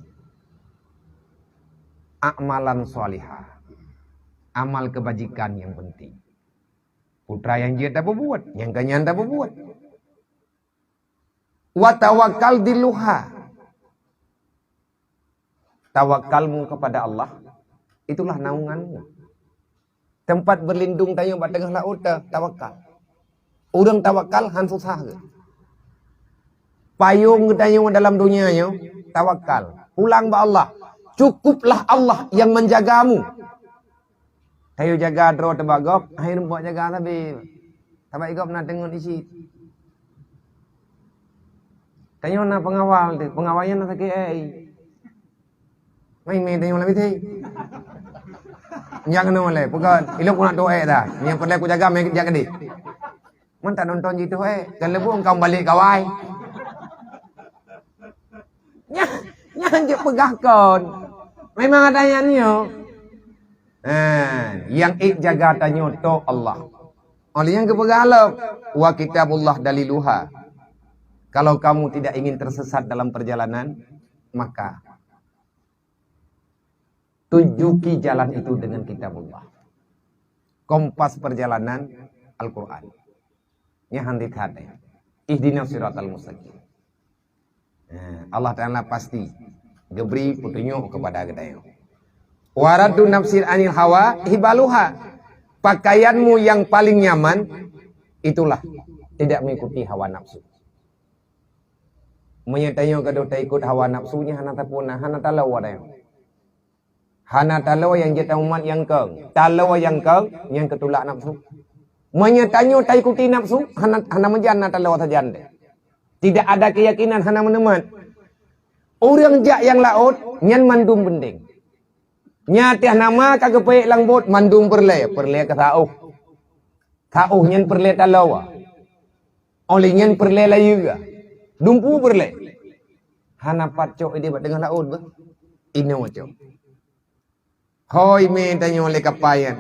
Amalan solihah. Amal kebajikan yang penting. Putra yang dia tak berbuat, yang kanyan tak berbuat. Wa tawakkal diluha. Tawakalmu kepada Allah, itulah naunganmu. Tempat berlindung tayo bat tengah laut tawakal. Urang tawakal han susah ke. Payung tayo dalam dunianya tawakal. Pulang ba Allah. Cukuplah Allah yang menjagamu. Tayo jaga dro tebagop, hai buat jaga tapi tabai gop na tengok isi. Tayo na pengawal tu, pengawalnya na sakit Main tayo lebih ti. Jangan noleh, bukan ilok nak doa dah. Yang perlu aku jaga main jaga di. Mun tak nonton gitu kan lebu engkau balik kawai. Nyang je pegahkon. Memang adanya niyo. Yang jaga tanyo to Allah. Oleh yang kepegalap wa kitabullah daliluha. Kalau kamu tidak ingin tersesat dalam perjalanan, maka tunjuki jalan itu dengan kitabullah. Kompas perjalanan Al-Quran. Nya handit hati. Ihdinas siratal mustaqim. Allah Ta'ala pasti geberi petunjuk kepada kita. Waradu nafsir anil hawa hibaluha. Pakaianmu yang paling nyaman itulah tidak mengikuti hawa nafsu. Menyatayo kado tak ikut hawa nafsunya hana tapuna hana talau ada. Hana talau yang jeta umat yang keng, talau yang keng yang ketulak nafsu. Menyatayo tak ikuti nafsu hana menjana talau sajan deh. Tidak ada keyakinan hana meneman. Orang jak yang laut nyan mandum bending. Nyatih nama kagepek lang bot mandung perle ke sauh. Sauh nyen perle talawa. Oleh nyen perle layu ga. Dumpu perle. Hana patcok ide bat dengan laut ba. Ino cok. Hoi me tanyo le kapayan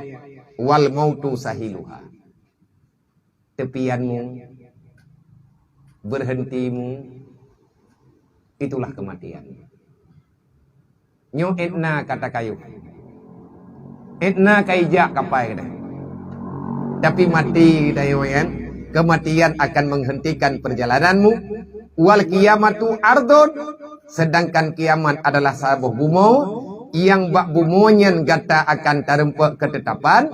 wal mautu sahiluha. Tepianmu berhentimu itulah kematian. Nyo etna kata kayu. Etna kaijak kapai dah. Tapi mati dayo yan. Kematian akan menghentikan perjalananmu. Wal kiamatu ardun. Sedangkan kiamat adalah sabuh bumo. Yang bak bumonya gata akan terempak ketetapan.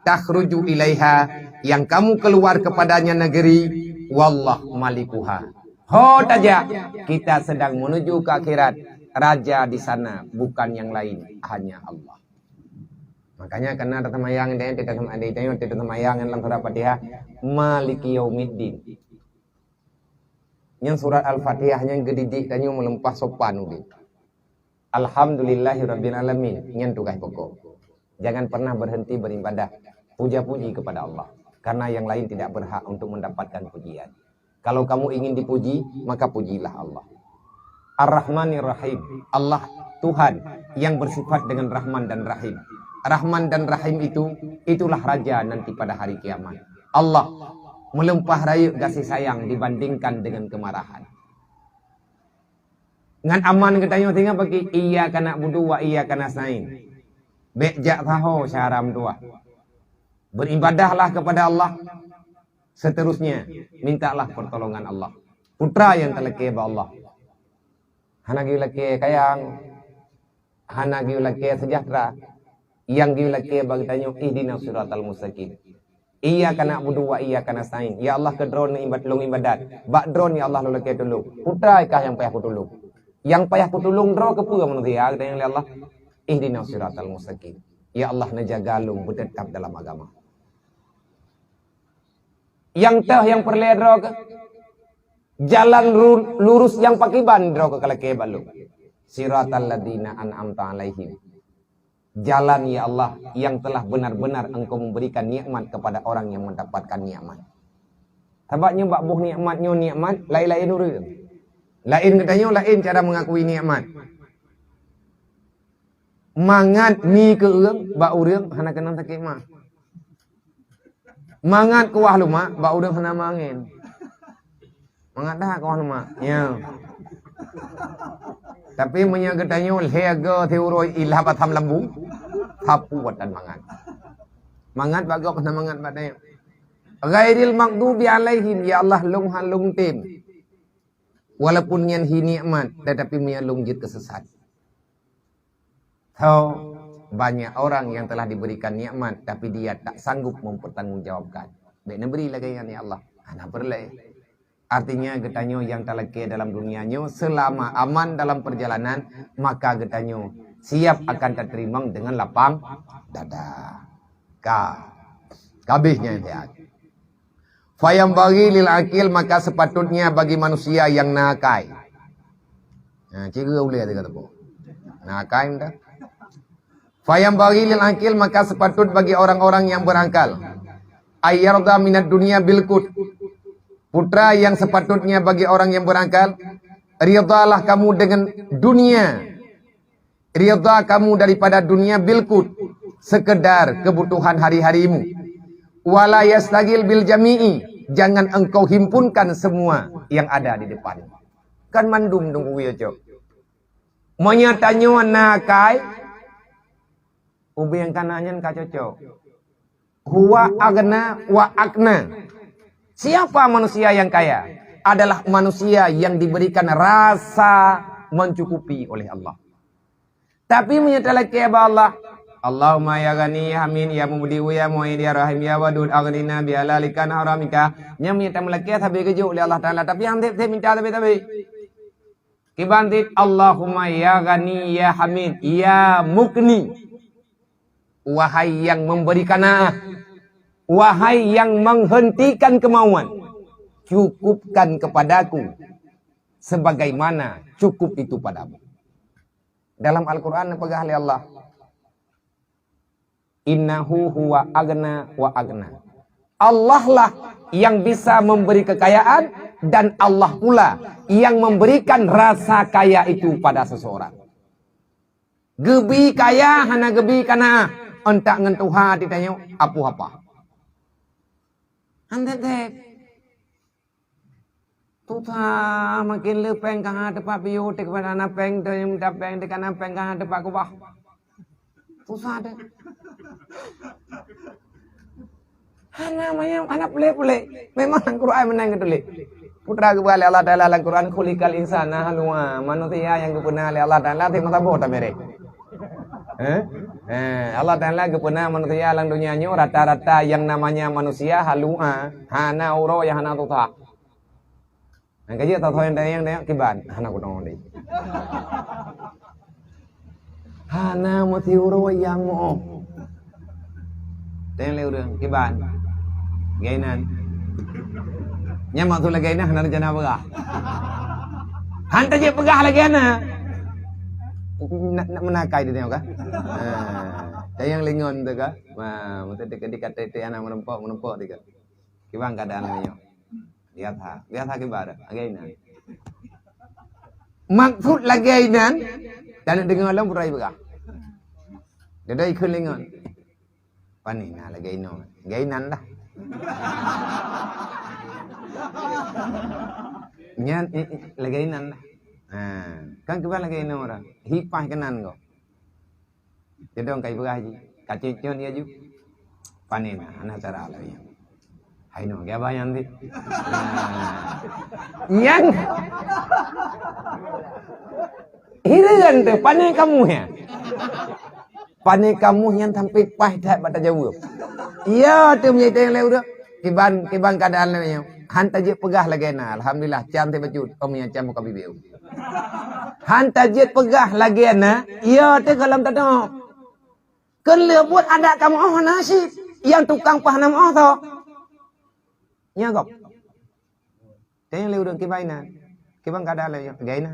Takhruju ilaiha. Yang kamu keluar kepadanya negeri. Wallah malikuha. Ho taja. Kita sedang menuju ke akhirat. Raja di sana bukan yang lain, hanya Allah. Makanya kena tersemayang dan tidak sama ada itu tidak semayang dalam surat Fatihah Maliki Yaumiddin. Yang surat Al-Fatihahnya gedidik dan yang melempah sopan ubi. Alhamdulillahirabbil alamin. Yang tugas pokok. Jangan pernah berhenti beribadah, puja-puji kepada Allah, karena yang lain tidak berhak untuk mendapatkan pujian. Kalau kamu ingin dipuji, maka pujilah Allah. Ar-Rahmanir Rahim. Allah Tuhan yang bersifat dengan Rahman dan Rahim. Rahman dan Rahim itulah raja nanti pada hari kiamat. Allah melempah raya kasih sayang dibandingkan dengan kemarahan. Ngan aman katanya tinggal bagi iya kana budu wa iya kana sain. Bejak tahu syaram tua. Beribadahlah kepada Allah. Seterusnya mintalah pertolongan Allah. Putra yang terlekeh ba Allah. Hana giulake kayang, hana giulake sejahtera, yang giulake bagi tanyo ihdinas siratal mustaqim. Iya kana budu wa iya kana sain. Ya Allah ke drone ibadat. Bak drone ya Allah lulake tulung. Putra kah yang payah kutulung. Yang payah kutulung dro kepuga manusia kata yang Allah. Ihdinas siratal mustaqim. Ya Allah najaga lu bertetap dalam agama. Yang teh yang perle dro ke jalan lurus yang pakai bandro ke kalake balu. Siratal ladina an'amta alaihim. jalan ya Allah yang telah benar-benar Engkau memberikan nikmat kepada orang yang mendapatkan nikmat. Sebabnya bak buh nikmatnya nikmat lain-lain urang. Lain katanya lain cara mengakui nikmat. Mangat mi ke urang bak urang hana kenal sakit mah. Mangat kuah luma bak urang hana mangin. Mangat dah kuah luma. Ya. Tapi punya katanya lega teuroi ilah batam lembu. Hapuat dan mangat. Mangat bagok na mangat badai. Ghairil maghdubi alaihim ya Allah lung halung tim. Walaupun yang hi nikmat tetapi punya lungjit kesesat. So, banyak orang yang telah diberikan nikmat tapi dia tak sanggup mempertanggungjawabkan. Baik beri lagi ya Allah. Ana perle. Artinya getanyo yang talake dalam dunianya selama aman dalam perjalanan maka getanyo siap akan terterima dengan lapang dada. Kabihnya ya. Fayam bagi lil akil maka sepatutnya bagi manusia yang nakai. Nah, cikgu boleh kata apa? Nakai dah. Fayam bagi lil akil maka sepatut bagi orang-orang yang berakal. Ayyarda minad dunia bilkut. Putra yang sepatutnya bagi orang yang berakal, ridhalah kamu dengan dunia. Ridha kamu daripada dunia bilkut, sekedar kebutuhan hari-harimu. Wala yastagil bil jami'i, jangan engkau himpunkan semua yang ada di depan. Kan mandum dong uya cok. Menyatanya nakai, ubi yang kanannya ka cocok. Huwa agna wa akna. Siapa manusia yang kaya? Adalah manusia yang diberikan rasa mencukupi oleh Allah. Tapi menyatakan kepada Allah, Allahumma ya ghani ya hamid ya mubdi'u ya mu'id ya rahim ya wadud aghnina bi halalika an haramika. Nya menyatakan melaki tapi keju oleh Allah Taala. Tapi yang dia minta tapi. Kibandit Allahumma ya ghani ya hamid ya mukni. Wahai yang memberikan wahai yang menghentikan kemauan, cukupkan kepadaku sebagaimana cukup itu padamu. Dalam Al-Quran pegah oleh Allah, innahu huwa agna wa agna. Allah lah yang bisa memberi kekayaan dan Allah pula yang memberikan rasa kaya itu pada seseorang. Gebi kaya hana gebi kana entak ngentuha ditanya apa. Anda dek, tuta makin lepeng kah depan piu dek pada napeng dan minta peng dek napeng kah depan kubah. Tuta dek. Namanya anak pelek. Memang Al-Quran menang gitu le. Putra kebali Allah Taala Al-Quran khuliqal insana halwa manusia yang guna oleh Allah Taala ti mata bota mere. Allah Ta'ala kepena manusia alam dunianya rata-rata yang namanya manusia halua hana uro yang hana tuta. Yang kaji atau yang dayang kiban hana kudong di. Hana mati uro yang mo. Teng leureung kiban. Gainan. Nya maksud lagi na hana rencana begah. Hanta je pegah lagi na. Nak menakai dia tengok kah? Yang lingon tu kah? Mesti dekat tete anak menempok dia. Kibang keadaan namanya. Lihat kibar. Againan. Maksud lagainan dan dengar orang berai begah. Dia dah ikut lingon. Panina lagainan. Gainan dah. Nyan lagainan dah. Kan kebal lagi ini orang hipah kenan kau. Jadi orang kai berah ji, kaciknya dia ju, panen anak cara lagi. Hai no, kaya bayan di. Yang hirian tu panen kamu ya. Panen kamu yang sampai pah tak pada jawab. Iya tu menjadi yang lewat. Kiban keadaan lainnya. Hanta je pegah lagi na. Alhamdulillah cam te bajut. Omnya cam muka bibir. Hanta je pegah lagi na. Iya te kalam tado. Kan buat ada kamu nasib yang tukang pahanam tu. Nya gop. Te yang lewat kibaina. Kibang keadaan lainnya gaina.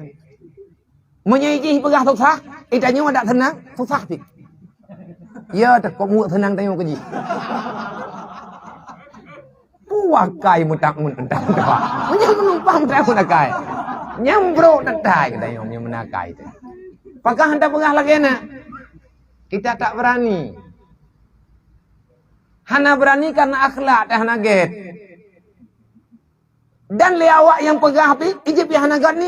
Menyaiji pegah tu sah. Itanya ada tenang tu sah ti. Ya tak kau muat senang tengok keji. Puakai mutak mutak dah. Menyam menumpang tak munakai. Nyambro tak dai kita yang menakai tu. Pakah hendak pegah lagi nak. Kita tak berani. Hana berani karena akhlak dah hana get. Dan awak yang pegah api, ijib yang hana get ni.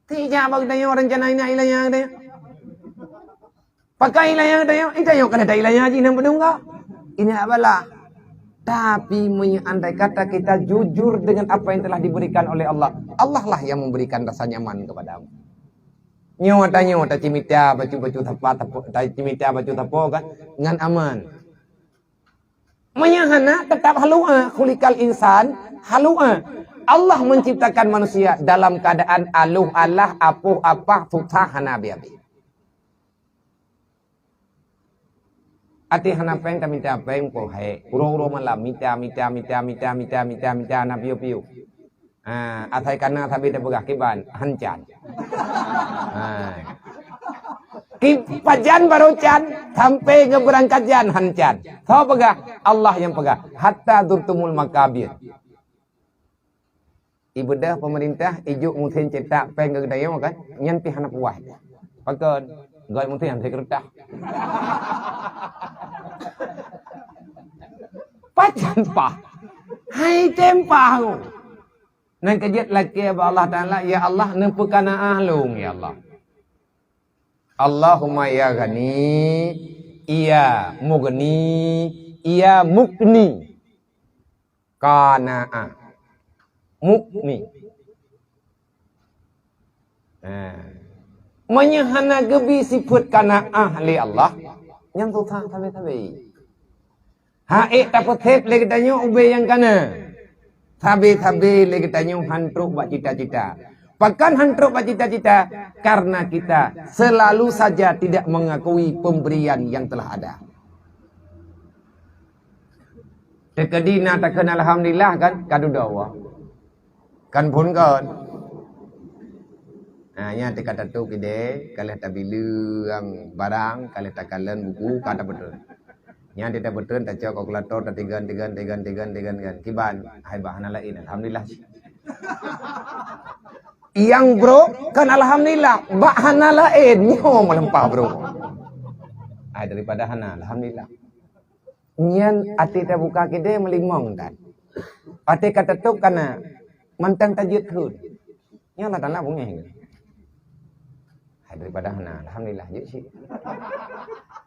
Tidak bagi tanya rencana ini ilahnya dia. Pakai ilahnya dia. Itu yang kena ada ilahnya haji nang penunggu. Ini apalah. Tapi andai kata kita jujur dengan apa yang telah diberikan oleh Allah. Allah lah yang memberikan rasa nyaman kepadamu. Nyawa tak cimita baju tepat cimita baju tepo kan dengan aman. Menyahana tetap halua khuliqal insan halua. Allah menciptakan manusia dalam keadaan aluh alah apuh apah tutah hana biabi. Ati hana peng ta minta peng ko hai. Uro malam minta na piu. Athai kana thabi ta begah kiban hancan. Pajan baru can sampai ngeberangkat jan hancan. Kau pegah Allah yang pegah hatta durtumul makabir. Ibadah pemerintah ijuk mungkin cetak peng ke daya kan nyan pi hana puas. Pakai goi mungkin yang kertas. Pajan pa. Hai tempah. Nan kejat lagi Allah Ta'ala, ya Allah nempukana ahlung ya Allah. Allahumma ya ghani, iya mugni, iya mukni. Qana'a. Mukni. Menyahana gebi sifat kana ahli Allah. Yang tutang tabi-tabi. Haik tak potep lagi tanya ube yang kana. Tabi-tabi lagi tanya hantruk buat cita-cita. Bahkan hantruk buat cita-cita karena kita selalu saja tidak mengakui pemberian yang telah ada. Tekadina takkan alhamdulillah kan kadu dawa. Kan pun kan. Nya kata tu kide kalau tak bilu barang kalau tak kalen buku kata betul. Nya dia betul tak cak kalkulator tak tigan kiban hai bahan lain alhamdulillah. Yang bro kan alhamdulillah bahan lain nyo melempah bro. Daripada hana alhamdulillah. Nyan ati ta buka kide melimong dan. Ati kata tu kana mantang tajud hud. Nya la tanah bunyi. Daripada hana alhamdulillah je sih.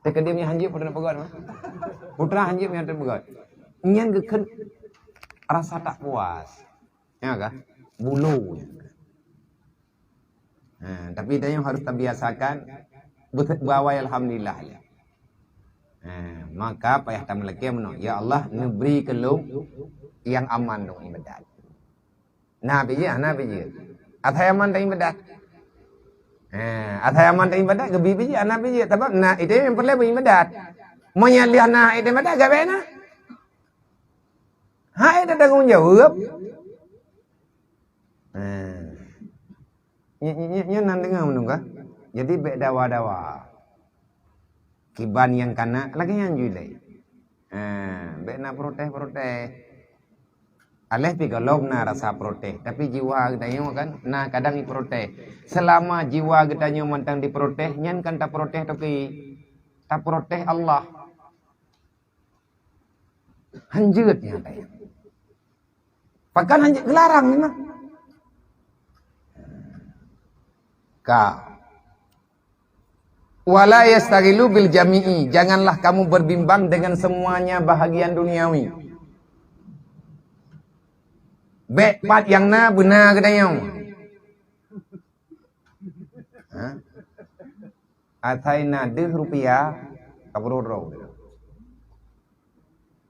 Tekedim yang hanjip putra pegat mah. Putra hanjip yang terpegat. Nyan geken rasa tak puas. Ya kah? Bulu. Tapi dia harus terbiasakan bawa alhamdulillah ya. Maka payah tam lagi menang. Ya Allah neberi kelung yang aman dong ibadat. Nah biji. Athai aman dong ibadat. Athai aman dong ibadat gebi biji anak biji. Tapi nah itu yang perlu beribadat. Menyalih nah itu ibadat gawe nah. Hai dah tanggung jawab. Nya nan dengar menunggu. Jadi bek dawa-dawa. Kiban yang kana lagi yang julai. Bek nak protes. Aleh pi galop na rasa protes, tapi jiwa kita yang kan nah kadang i protes. Selama jiwa kita yang mantang diprotes, nyan kan tak protes tapi tak protes Allah. Hanjutnya tanya. Pakan hanjut gelarang ni mah. Wala yastaghilu bil jami'i. Janganlah kamu berbimbang dengan semuanya bahagian duniawi. Bek pat yang na benar katanya. Ataina 10 rupiah kabroro.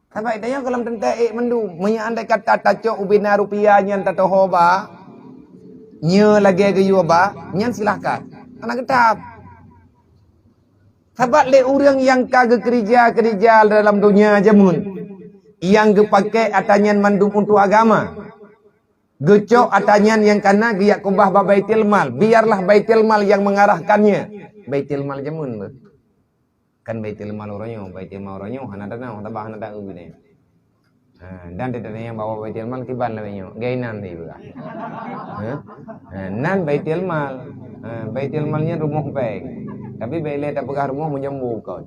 Tapi tanya kalau tentang mendu, andai kata tacok ubina rupiah nyan tatoho ba. Nya lagi ke you ba, nyan silahkan. Anak ketap. Sebab le orang yang kagak kerja dalam dunia jamun. Yang gepakai atanyan mandum untuk agama. Gecok atanyan yang kana giyak kubah ba baitil mal. Biarlah baitil mal yang mengarahkannya. Baitil mal jamun. Kan Baitul Mal oronyo hana dana on tabah hana da ubine. Dan tidak yang bawa Baitul Mal kiban lawenyo. Gainan di buka. Nan Baitul Mal. Baitul Malnya rumah baik. Tapi bele tak pegah rumah menyembuh kau.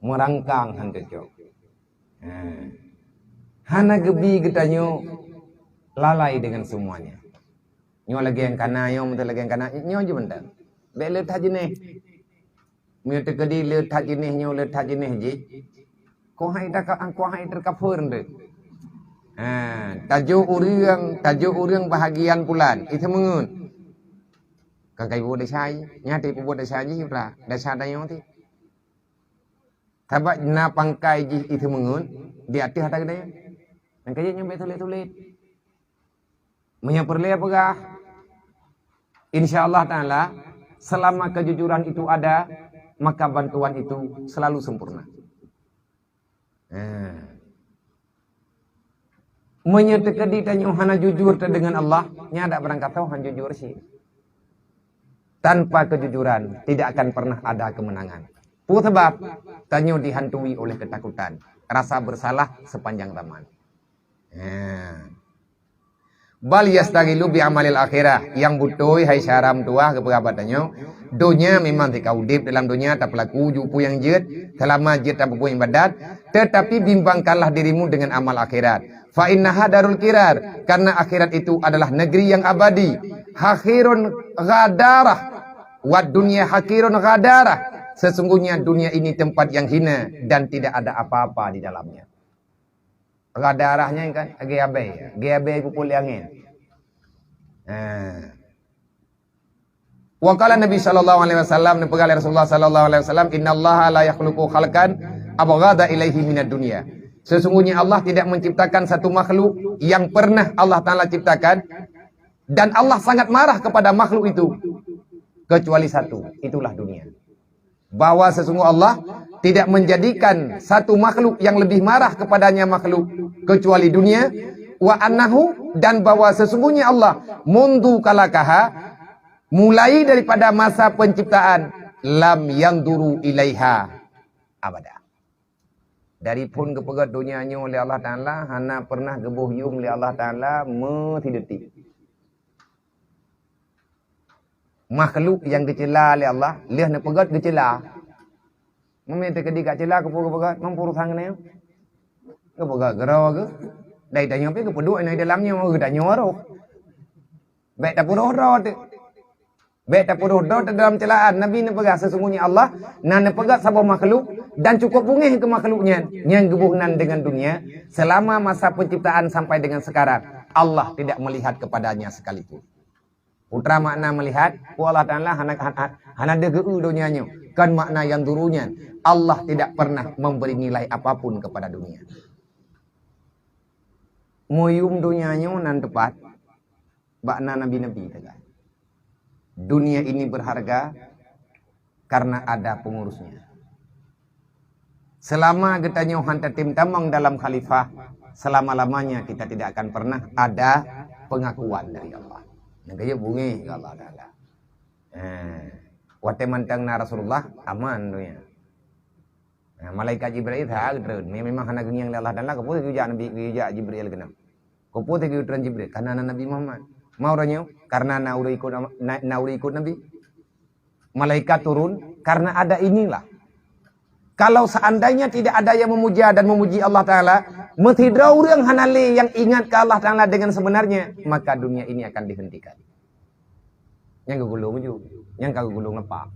Merangkang han kecok. Hana gebi getanyo lalai dengan semuanya. Nyo lagi yang kana, nyo lagi yang kana, nyo je bentar. Bele tak jenih. Mio tekedi le tak jenih nyo le tak jenih je. Ko hai terkafur nde. Tajuk urang bahagian bulan. Itu mengun. Kakai buat desai, nyati buat desai je pula. Desai dayo ti. Tabak na pangkai je itu mengun. Di atas hata gede. Dan kaya nyampe tulit-tulit. Menyaperle apakah? InsyaAllah ta'ala. Selama kejujuran itu ada, maka bantuan itu selalu sempurna. Menyetekadi tanya hana jujur dengan Allah, nyada berangkat tahu han jujur sih. Tanpa kejujuran tidak akan pernah ada kemenangan. Sebab tanya dihantui oleh ketakutan, rasa bersalah sepanjang zaman. Bal yastagilu bi amalil akhirah, yang butuh hai syaram tua kepada tanya dunia memang tika udip dalam dunia tak pelaku jupu yang jet selama jet tak buku ibadat, tetapi bimbangkanlah dirimu dengan amal akhirat. Fa innaha darul kirar, karena akhirat itu adalah negeri yang abadi. Hakhirun ghadarah wa dunia hakhirun ghadarah, sesungguhnya dunia ini tempat yang hina dan tidak ada apa-apa di dalamnya. Gadarahnya kan gabe pupul angin. Wa qala Nabi sallallahu alaihi wasallam, nepegale Rasulullah sallallahu alaihi wasallam, innallaha la yakhluqu khalqan abghada ilaihi minad dunya. Sesungguhnya Allah tidak menciptakan satu makhluk yang pernah Allah Ta'ala ciptakan dan Allah sangat marah kepada makhluk itu kecuali satu, itulah dunia. Bahwa sesungguhnya Allah tidak menjadikan satu makhluk yang lebih marah kepadanya makhluk kecuali dunia. Wa annahu, dan bahwa sesungguhnya Allah mundu kalakaha, mulai daripada masa penciptaan, lam yanduru ilaiha abada. Dari pun kepegat dunianya oleh Allah Ta'ala, hana pernah gebuh yum oleh Allah Ta'ala metidetik. Makhluk yang dicela oleh Allah, lihat nak pegat dicela. Meminta ke dikak cela ke pegat, mampur tangan ke pegat gerau ke. Dai tanya pe ke peduk ni dalamnya mau dak nyorok. Baik tak puruh dot. Baik tak puruh dot dalam celaan Nabi ni pegat sesungguhnya Allah nan pegat sabah makhluk dan cukup bungih ke makhluknya yang gebuhnan dengan dunia selama masa penciptaan sampai dengan sekarang. Allah tidak melihat kepadanya sekalipun. Putra makna melihat, Allah Ta'ala hana degeu dunianya. Kan makna yang durunya, Allah tidak pernah memberi nilai apapun kepada dunia. Moyum dunianya nan tepat, bakna nabi-nabi tegas. Dunia ini berharga karena ada pengurusnya. Selama kita nyohan tim tamang dalam khalifah, selama-lamanya kita tidak akan pernah ada pengakuan dari Allah. Yang kaya bungi ke Allah Ta'ala. Wate mantang na Rasulullah aman dunia. Malaikat Jibril tak ada. Memang hana genyang Allah Ta'ala. Kau putih kujak Nabi kujak Jibril kenam. Kau putih kujak Jibril karena Nabi Muhammad. Mau ranyo karena nauri ikut Nabi. Malaikat turun karena ada inilah. Kalau seandainya tidak ada yang memuja dan memuji Allah Ta'ala, metidrau orang hanale yang ingat ke Allah Ta'ala dengan sebenarnya, maka dunia ini akan dihentikan. Yang kegulung juga, yang kegulung lepak.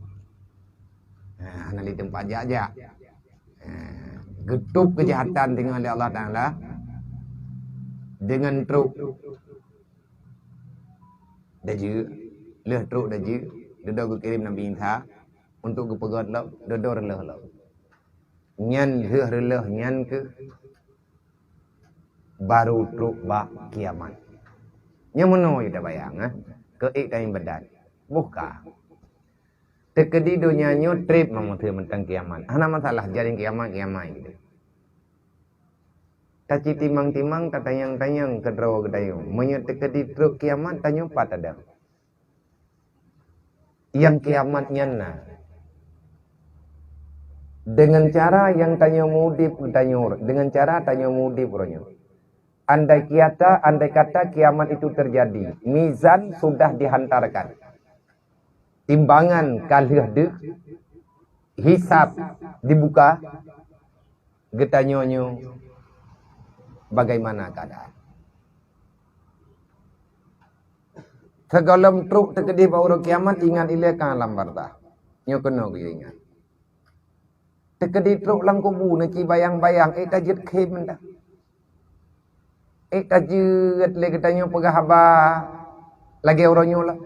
Hanale tempat jajak. Getuk kejahatan dengan Allah Ta'ala, dengan truk. Daju, leh truk daju, dodor ku kirim Nabi Isa, untuk ku pegat lo, dodor lo. Nyan releh nyan ke baru truk bak kiamat. Nya meno ida bayang ke ik tain badan. Buka. Tekedi dunia nyo trip mamuthe mentang kiamat. Hana masalah jaring kiamat gitu. Taci timang-timang tatayang-tayang kedraw gedayo. Menyo tekedi truk kiamat tanyo pat ada. Yang kiamatnya na. Dengan cara yang tanya mudib tanya dengan cara tanya mudib orangnya. Andai kata kiamat itu terjadi, mizan sudah dihantarkan. Timbangan kalih de hisab dibuka, getanyonyo bagaimana keadaan. Segalam truk terkedih bauru kiamat ingat ilakan lambar dah. Nyo kena gue ingat. Terkedih truk lang kubu neki bayang-bayang tajet kem dah. Tajet le katanya pegah haba lagi orangnya lah.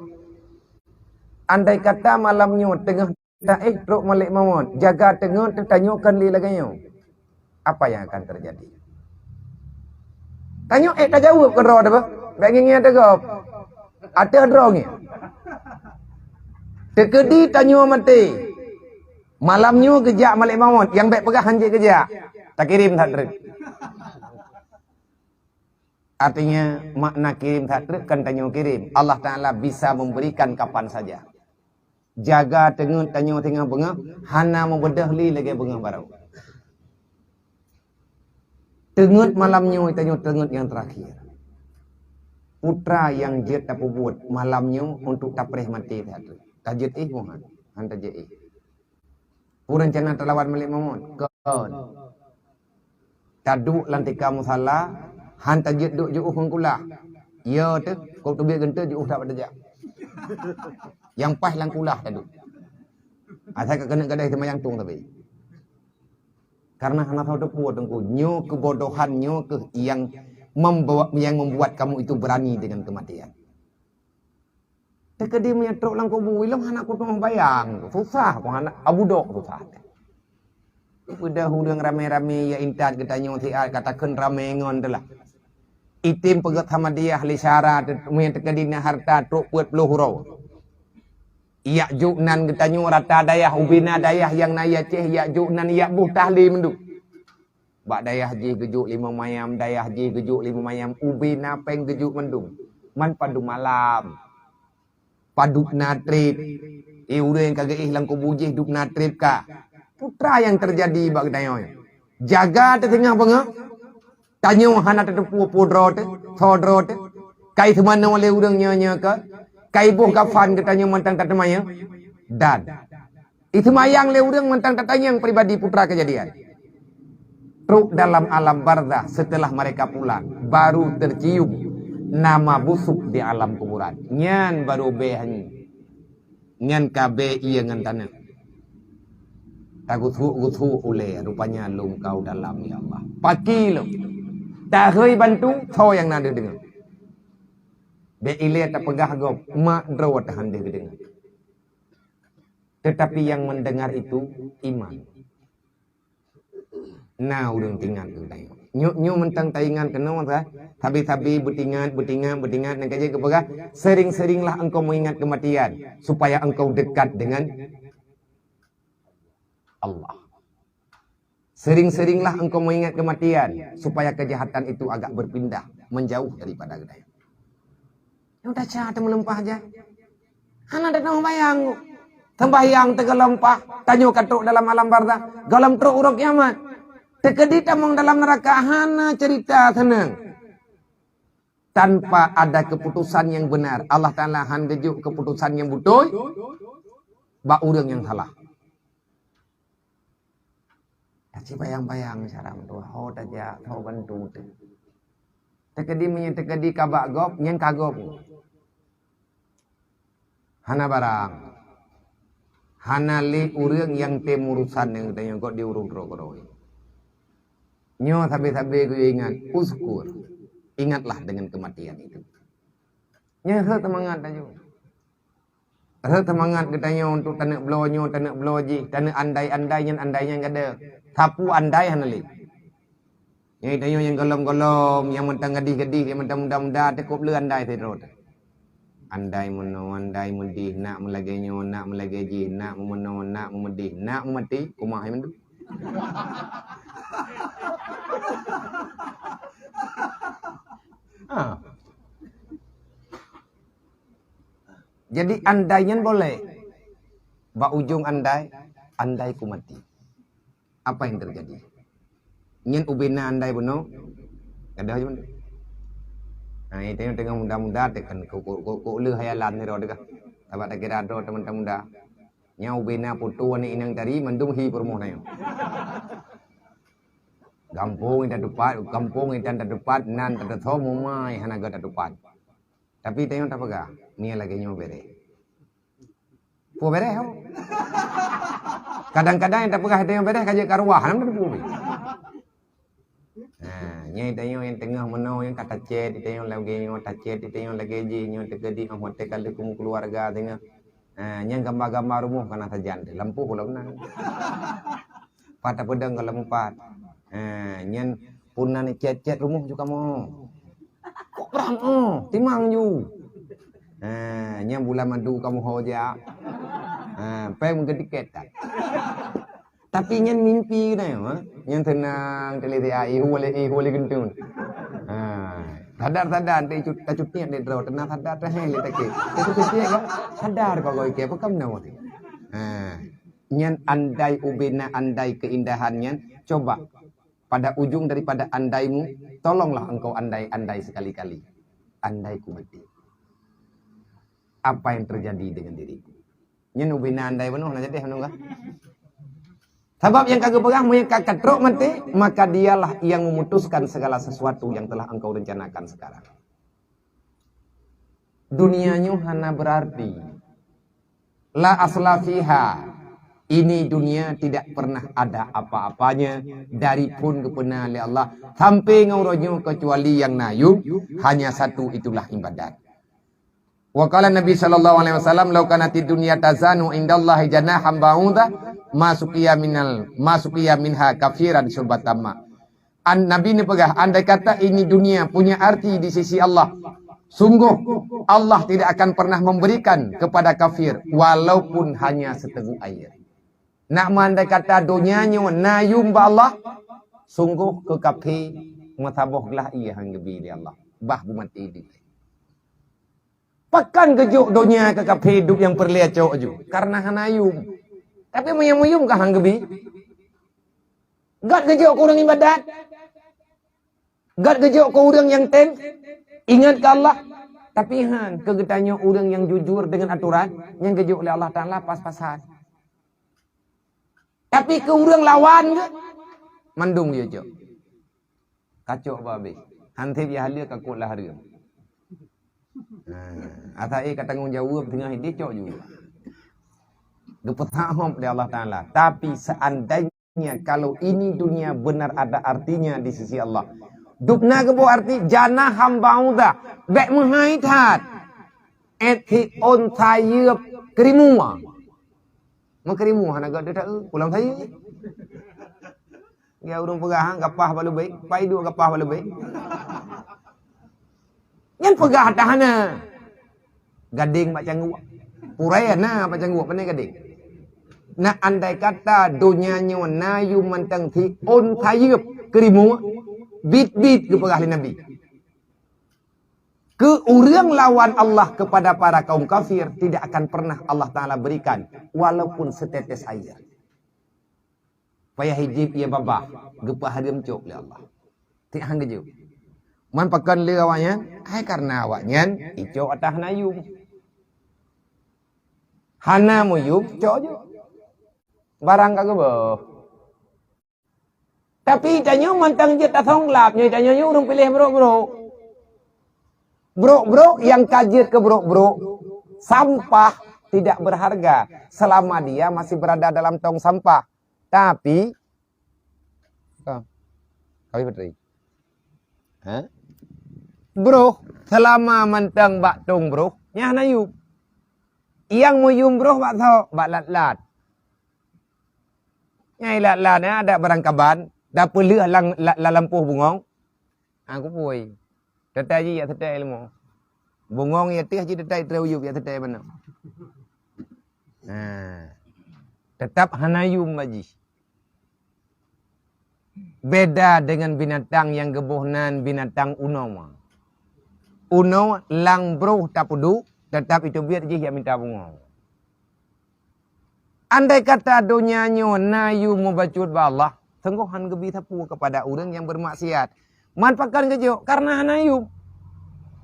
Andai kata malamnya tengah truk malik mawon jaga tengah tertanyakan li laganya. Apa yang akan terjadi? Tanya tak jawab ke roh apa? Baik ngingin ada kau. Ada drongnya. Terkedi tanya mati. Malamnya kejak malik mawon yang baik pegah hanjik kejak. Tak kirim tak truk. Artinya makna kirim tak truk kan tanya kirim. Allah Ta'ala bisa memberikan kapan saja. Jaga tengah tengah bunga, hana membedah li lagi bunga baru. Tengut malamnya tanya tengut yang terakhir. Putra yang jet tak buat malamnya untuk tak perih mati tak. Tajet mohon, hantar je. Rencana terlawan malik mamon. Kon. Taduk lantai kamu salah, hantar jet duk jauh kula. Ya tu, kau tu biar genta jauh tak pada. Yang pas lang kulah tadi. Saya kena gadai sama yang tung tapi. Karena anak tahu depu tengku, nyo kebodohan nyo ke yang membuat kamu itu berani dengan kematian. Terkedi menyetruk lang kubu, ilang anakku tu bayang, susah pun anak abu dok susah. Udah hudang rame-rame ya intat kita nyo tiar katakan rame ngon telah. Itim pegat sama dia ahli syarat, mungkin terkedi harta truk buat peluhuro. Yak juknan getanyo rata dayah ubina dayah yang naya ceh yak juknan yak buh tahli menduk. Bak dayah ji gejuk 5 mayam, dayah ji gejuk 5 mayam, ubina peng gejuk mendung. Man padu malam. Paduk natrip. Udah yang kagak ihlang kubujih duk natrip ka. Putra yang terjadi bak getanyo. Jaga tengah bengah. Tanyo hana tetepu podrot, thodrot. Kai semana oleh urang nyonya ka. Kaibuh kafan katanya mentang tak temayang dan itu mayang le urang mentang tak tanyang pribadi putra kejadian. Truk dalam alam barzah setelah mereka pulang baru tercium nama busuk di alam kuburan. Nyan baru behan nyan kabe iya ngan tanah. Takut ule rupanya lum kau dalam ya Allah. Paki lo. Tak hei bantu so yang nada dengar. Be ile tak pegah gop mak drawat hande gedeng. Tetapi yang mendengar itu iman. Nah urang tinggal tu tayang. Nyu mentang taingan kena masa tabi-tabi betingat nang kaje ke pegah sering-seringlah engkau mengingat kematian supaya engkau dekat dengan Allah. Sering-seringlah engkau mengingat kematian supaya kejahatan itu agak berpindah menjauh daripada gedaya. Udah cah melempah aja. Hana ada nama bayang. Tembayang tegelempah. Tanyo katuk dalam alam barzah. Galam truk uruk kiamat. Tekedi tamong dalam neraka. Hana cerita senang. Tanpa ada keputusan yang benar. Allah Ta'ala handejuk keputusan yang betul. Bak urang yang salah. Kasih bayang-bayang saram tu. Ho tajak. Ho bantu tu. Tekedi kabak gop. Yang kagop. Hana barang. Hana li urang yang temurusan yang tanya kok diurung rok-rok. Nyo sabi-sabi gue ingat. Uskur. Ingatlah dengan kematian itu. Nyo semangat aja. Semangat katanya untuk tanak belonyo, tanak beloji, tanak andai-andai yang andainya enggak ada. Sapu andai hana li. Yang tanya yang golom-golom, yang mentang gadih-gadih, yang mentang muda-muda, tekuk le andai terus. Andai meno, andai mendih, nak melagi nyo, nak melagi ji, nak meno, nak memedih, nak memati, kumah yang mendu. Jadi andainya boleh. Bak ujung andai, andai ku mati. Apa yang terjadi? Nyen ubena andai beno, ada aja beno. Nah, itu yang tengah muda-muda tekan ko leh hayalan ni ro dega. Tabat tak kira do teman-teman muda. Nya ubena putu ni inang tadi mendung hi permoh nayo. Kampung itu tak dapat nan tak tahu mumai hanaga tak dapat. Tapi tengok tak pegah. Ni lagi nyo bere. Po bere ho. Kadang-kadang yang tak pegah tengok bere kajak karwah nam tak pu. Nyai tengok yang tengah meno yang kata cet tengok lagi nyo tacet tengok lagi ji nyo tegedi am hotel kali keluarga tengok. Nyang gambar-gambar rumah kana sajan lampu pula benar. Pada pedang kalau empat. Nyen punan cet-cet rumah juga mau. Kok beram timang ju. Nyen bulan madu kamu hoja. Pe menggediket tak. Tapi nyen mimpi na nyen tenang teliti ai hole gentun. Sadar tak cuti ni draw tenang sadar dah le tak ke. Itu cuti kan sadar kau ke apa kam nama tu. Nyen andai ubena andai keindahannya coba pada ujung daripada andaimu tolonglah engkau andai sekali-kali. Andai ku mati. Apa yang terjadi dengan diriku? Nyen ubena andai penuh nak jadi anu kah? Sebab yang kagak pegang yang kagak truk mati, maka dialah yang memutuskan segala sesuatu yang telah engkau rencanakan sekarang. Dunianya hanya berarti la asla fiha. Ini dunia tidak pernah ada apa-apanya dari pun kepena oleh Allah sampai ngauronya kecuali yang nayub hanya satu itulah ibadat. Wa qala Nabi sallallahu alaihi wasallam law kanatid dunya tazanu indallahi janahan ba'udah masuqiya minha kafiran syurbatama. Nabi ni pegah andai kata ini dunia punya arti di sisi Allah, sungguh Allah tidak akan pernah memberikan kepada kafir walaupun hanya seteguk air. Nak mandai kata dunianya nayum ba Allah, sungguh ke kafir matabohlah ia hang gebi di Allah. Bah mati di. Pakan kejuk dunia ke kafir hidup yang perlecok ju karena hanayum. Tapi muyum kah hang gebi? Gad kejuk kurang ibadat. Gad kejuk ke orang yang ten ingat ke Allah. Tapi han kegetanya orang yang jujur dengan aturan yang kejuk oleh Allah Taala pas-pasan. Tapi ke orang lawan ke mandung je cok. Kacau babe. Hantip ya halia kakut lah harga. Atai kata tanggung jawab tengah hidup cok juga. Dipetahom oleh Allah Ta'ala. Tapi seandainya kalau ini dunia benar ada artinya di sisi Allah. Dupna ke buah arti jana hambauda. Bek menghaitat. Ethi on tayub kerimua. Makerimu hana gak ada pulang saya. Ya urung pegah gapah balu baik, pai dua gapah balu baik. Nyen pegah tahana. Gading mak canggu. Purayana mak canggu pandai gading. Nak andai kata dunianya nayu mantang thi on tayub kerimu bit-bit ke pegah Nabi. Ke orang lawan Allah kepada para kaum kafir tidak akan pernah Allah Ta'ala berikan walaupun setetes air. Payah hijib ia babah gepah harim cok oleh Allah. Tidak hang gejuk. Man pakan le awaknya, hai karena awaknya ijo atah nayum. Hana muyub cok je. Barang kagak boh. Tapi tanya mantang je tak thong lap, tanya urung pilih bro. Bro yang kajir ke bro sampah tidak berharga selama dia masih berada dalam tong sampah. Tapi kami berteri. Bro selama mentang bak tong bro nyah nayub. Yang muyum bro bak tho bak lat-lat. Nyai lat-lat ada barang kaban, dah pelih lampuh bungong. Aku puai. Tetai je ya tetai ilmu. Bungong ya teh je tetai teruyup ya tetai mana. Tetap hanayum maji. Beda dengan binatang yang gebuhnan binatang uno. Uno lang bro tapudu tetap itu biar je yang minta bungong. Andai kata donyanya nayu membacut ba Allah, tenggohan gebi tapu kepada orang yang bermaksiat. Manfaatkan kejo karena hanayum.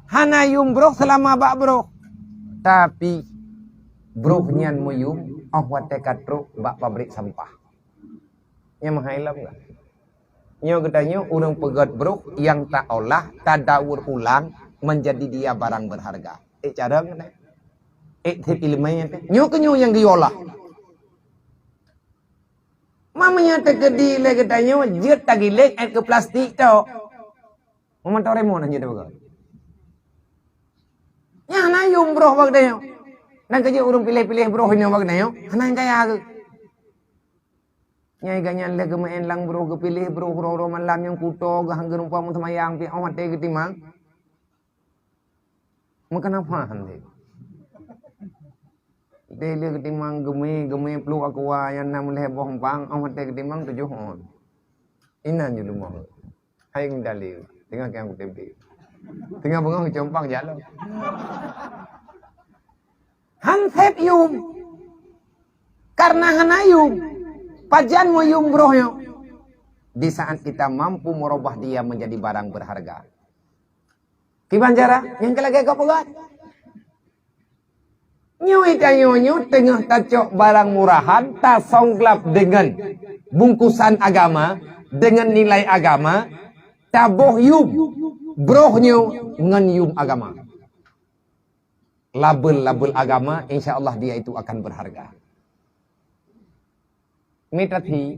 Hanayum bro selama bak bro. Tapi bro nyan muyum awat tekat bro bak pabrik sampah. Nya mahailam enggak? Nyo gedanya orang pegat bro yang tak olah, tak daur ulang menjadi dia barang berharga. Cara ngene. Tip ilmunya teh. Nyo kenyo yang diolah. Mamanya tegedi le gedanya jet tagilek ke plastik tau. Memantau remon aja deh. Ya nayum bro bag dayo. Nang kerja urang pilih-pilih bro ini bag dayo. Hanang kaya ke. Nyai ganyan le gemain lang bro ke pilih bro ro malam yang kuto gahang gerumpa mu semayang pi awat te getimang. Makan apa hande? Dele getimang geme pelu aku yang nam leh bohong pang awat te getimang 7 hon. Inan je lumah. Hai ngdali. Tengah ke aku tepi. Tengah bengong compang jalan. Hansep yum. Karena hanayum. Pajan mo yum brohyo. Di saat kita mampu merubah dia menjadi barang berharga. Kibanjara yang kelagi kau pegat. Nyoi tanyonyo tengah tacok barang murahan tak songlap dengan bungkusan agama, dengan nilai agama, taboh yum. Brohnyo ngan yum agama. Label-label agama insyaallah dia itu akan berharga. Metathi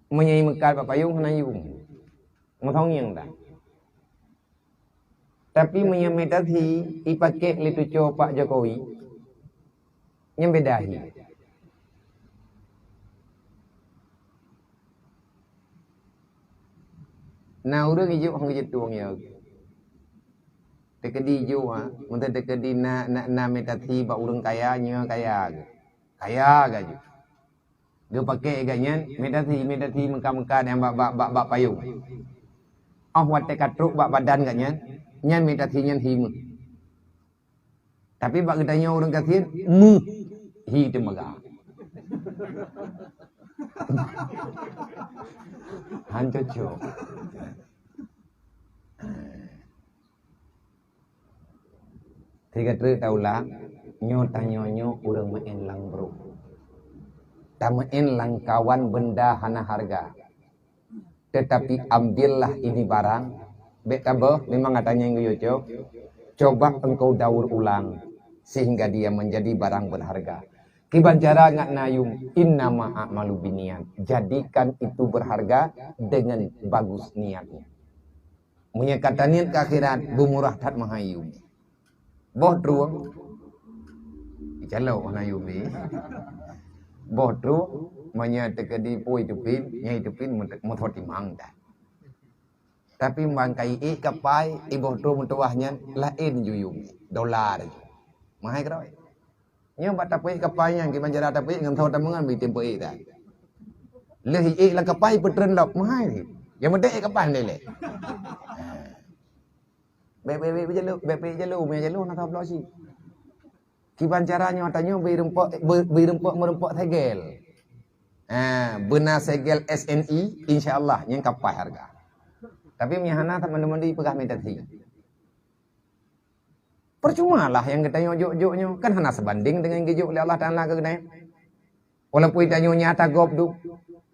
menyai mekal papayung hana yung. Mathong yang dah. Tapi menyai metathi ipake lituco Pak Jokowi yang bedahi. Nah urang ijo hang ijo tuang ya. Tekedi ijo ha, mun tekedi na metathi ba urang kaya nya kaya. Kaya gaji. Dia pakai ganyan medati mengka-mengka yang bak payung. Wat tekat truk bak badan ganyan. Nyan medati nyan him. Tapi bak gedanya orang kafir mu hi temaga. Hancoco. Tiga truk taulah nyo tanyonyo urang main lang bro. Tamain lang kawan benda hana harga. Tetapi ambillah ini barang. Betabo memang katanya yang yojo. Coba engkau daur ulang sehingga dia menjadi barang berharga. Kiban cara ngak nayum innama a'malu biniat. Jadikan itu berharga dengan bagus niatnya. Punya kata niat ke akhirat bumurah tat mahayum. Boh truang Jalau orang Yumi. Bodoh menyatakan di poi tupin, nyai tupin motor timang dah. Tapi bangkai kapai bodoh mentuahnya lain juyum dolar. Mahai keroi. Nyo batapai kapai yang gimana cara tapi ngam thau tamangan bi tempo dah. Lehi lah kapai petren lok mahai. Yang mede kapai ni le. Bebe jalu me jalu nak tahu sih. Kiban caranya tanya berempok merempok segel. Benar segel SNI insyaallah yang kapai harga. Tapi miahana teman-teman di pegah medati. Percuma lah yang kita jok-joknya kan hana sebanding dengan gejuk oleh Allah Taala ke gede. Walaupun tanya nyata gobdu.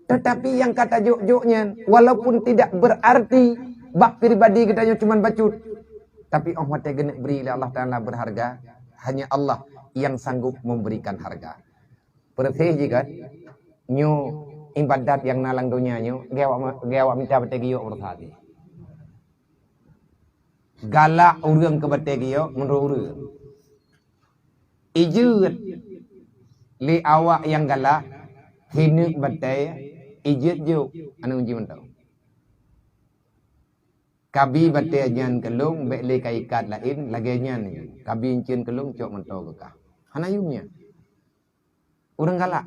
Tetapi yang kata jok-joknya walaupun tidak berarti bak pribadi kita cuma bacut. Tapi Allah Taala beri oleh Allah Taala berharga. Hanya Allah yang sanggup memberikan harga. Perteh jika nyu ibadat yang nalang dunia nyu gewak minta betegi yo berhati. Galak urang ke betegi yo menurut. Ijut li awak yang galak hinup betai ijut jo anu uji mentau. Kabi batai jan kelung bek le kai ikat lain lagenya ni. Kabi encen kelung cok mentau ke kah. Hanayumnya. Urang galak.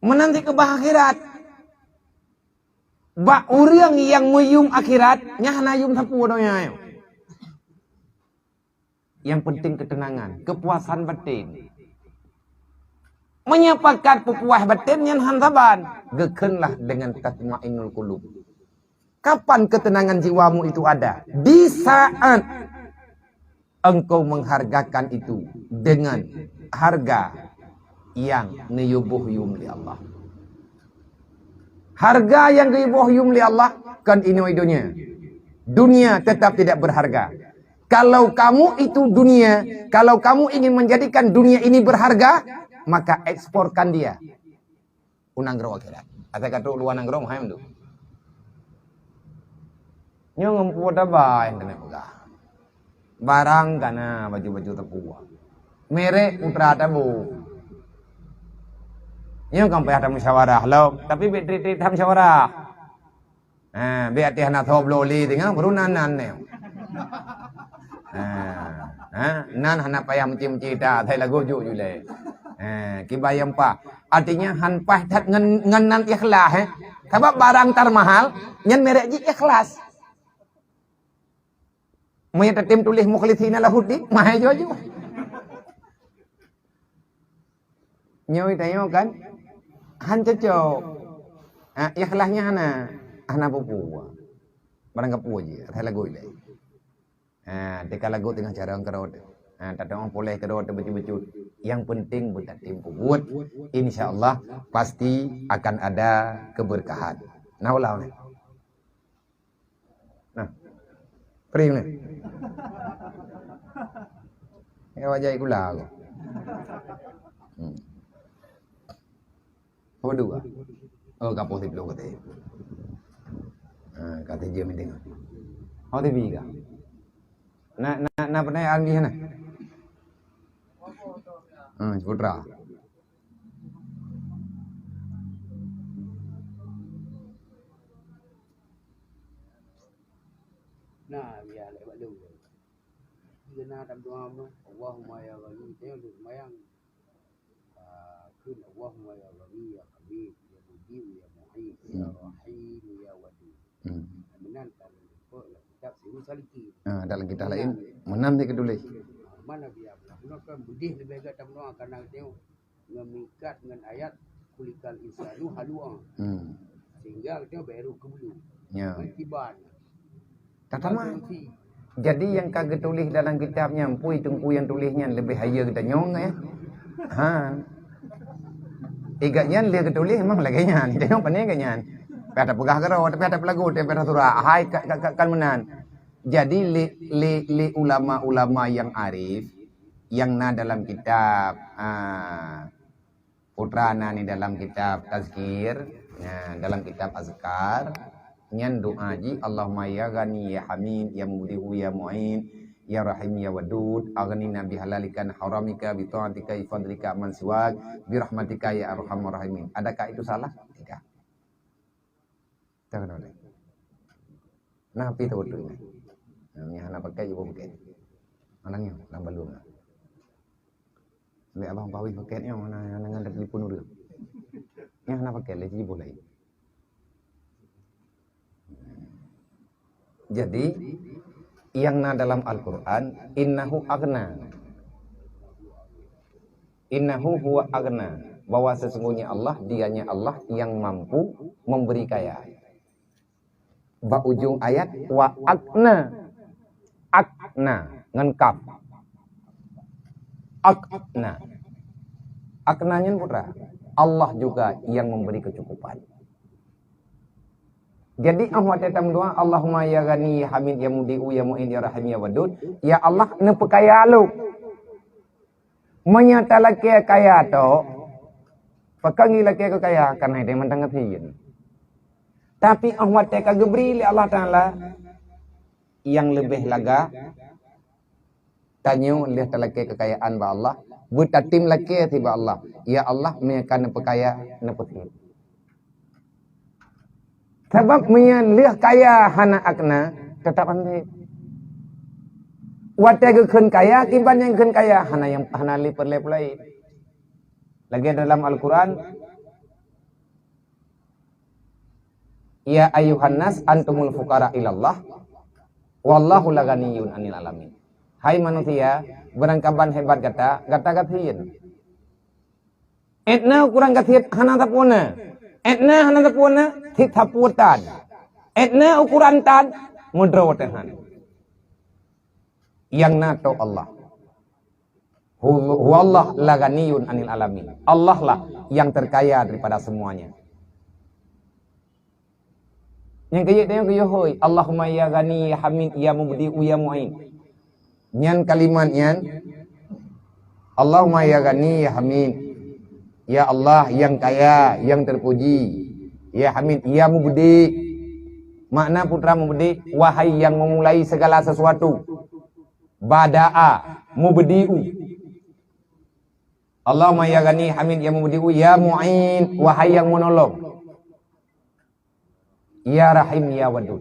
Menanti ke akhirat. Bak urang yang meyum akhirat nya hanayum sapu donya ayo. Yang penting ketenangan, kepuasan batin. menyapakat pupuah batin yang hantaban. Gekenlah dengan tatmainul qulub. Kapan ketenangan jiwamu itu ada? Di saat engkau menghargakan itu dengan harga yang niyubuhyum li Allah. Harga yang niyubuhyum li Allah kan ini dunia. Dunia tetap tidak berharga. Kalau kamu itu dunia, kalau kamu ingin menjadikan dunia ini berharga, maka eksporkan dia. Unang gero akhirat. Ata kata luan nang gero mahai mendu. Nyo ngempu dabay kana pegah. Barang kana baju-baju tepua. Merek putra tabu. Nyo kampai ada musyawarah lo, tapi betri-trit ham musyawarah. Be ati hana thob loli tinga berunanan ne. Nan hana payah menci-menci ta thai lagu ju ju le. Kibayam pa. Artinya han pah that ngan nan ikhlas Sebab barang termahal nyan merek ji ikhlas. Mai tatim tulis mukhlithina lahudi mahai jojo. Nyoi tayo kan han cocok. Ikhlasnya hana pupu. Barang kapu je thai lagu le. Deka lagu tengah cara kerot. Tak orang boleh kerot becut-becut. Yang penting buat timpu buat. InsyaAllah pasti akan ada keberkahan. Nah ulah ni. Nah, pering ni. Ya wajah gula aku. Apa dua? Oh kapus di peluk kata. Kata dia mendengar. How TV ka? Na pernah alih na. Putra. Nah, biar lewat dulu. Kena dalam doa tu, Allahumma ya ghani, tengok tu semayang. Kun Allahumma ya ghani, ya Habib, ya Mujib, ya Mu'id, ya Rahim, ya Wadud. Menankan kitab Sirul Salikin. Dalam kitab lain menam dia ketulis. Mana biar gunakan budih lebih agak dalam doa kerana tengok ngemikat dengan ayat kulikal insanu halua. Sehingga tengok baru kebulu. Ya. Tiban. Tatama. Jadi yang kagak tulis dalam kitabnya empui tungku yang tulisnya lebih haya kita nyong ya. Igaknya dia ketulis memang lagi nyan. Tengok pandai ganyan. Pada pegah karo tapi ada pelagu tapi ada surah. Hai kan menan. Jadi li ulama-ulama yang arif yang na dalam kitab putrana ni dalam kitab tazkir, dalam kitab azkar nyan doa ji Allahumma ya ghani ya hamid ya mudihu ya mu'in ya rahim ya wadud aghnina bi halalikan haramika bi ta'atika bi fadlika man siwak bi rahmatika ya arhamar rahimin. Adakah itu salah? Tidak. Jangan oleh. Nah, pi tu tu ni. Ni hana pakai juga pakai. Anangnya lambat lu. Sampai abang pawi paketnya mana dengan telefon dulu. Ni hana pakai lagi boleh. Jadi yang na dalam Al-Qur'an innahu aghna. Innahu huwa aghna. Bahwa sesungguhnya Allah, dianya Allah yang mampu memberi kaya. Ba ujung ayat wa aghna. Akna ngan kaf. Akna. Aknanya putra. Allah juga yang memberi kecukupan. Jadi ahwat dalam doa Allahumma ya ghani ya hamid ya mudiu ya mu'in ya rahim ya wadud. Ya Allah ne pekaya lu. Menyata laki kaya to. Pakangi laki kaya karena dia mentang ngatiin. Tapi ahwat kagak beri Allah Taala yang lebih laga tanyo lihat laki kekayaan ba Allah butatim laki tiba Allah ya Allah meyakan pekaya nepeti sebab lihat kaya hana akna tetap ande wate keun kaya tiban yang keun kaya hana yang hana liper lain lagi dalam Al-Qur'an ya ayuhan nas antumul fuqara ilallah wallahu laganiyun anil alamin. Hai manusia, berangkaban hebat kata kathiin. Etna ukuran kathit hana tapuna. Etna hana tapuna thit thaputan. Etna ukuran tan mudra watahan. Yang nato Allah. Huwallah laganiyun anil alamin. Allah lah yang terkaya daripada semuanya. Yang kaya dia kaya hoi. Allahumma ya gani ya hamid ya mubdi'u ya mu'in. Nyan kalimat nyan. Allahumma ya gani ya hamid. Ya Allah yang kaya, yang terpuji. Ya hamid ya mubdi'. Makna putra mubdi', wahai yang memulai segala sesuatu. Bada'a mubdi'u. Allahumma ya gani hamid ya mubdi'u ya mu'in, wahai yang menolong. Ya rahim ya wadud,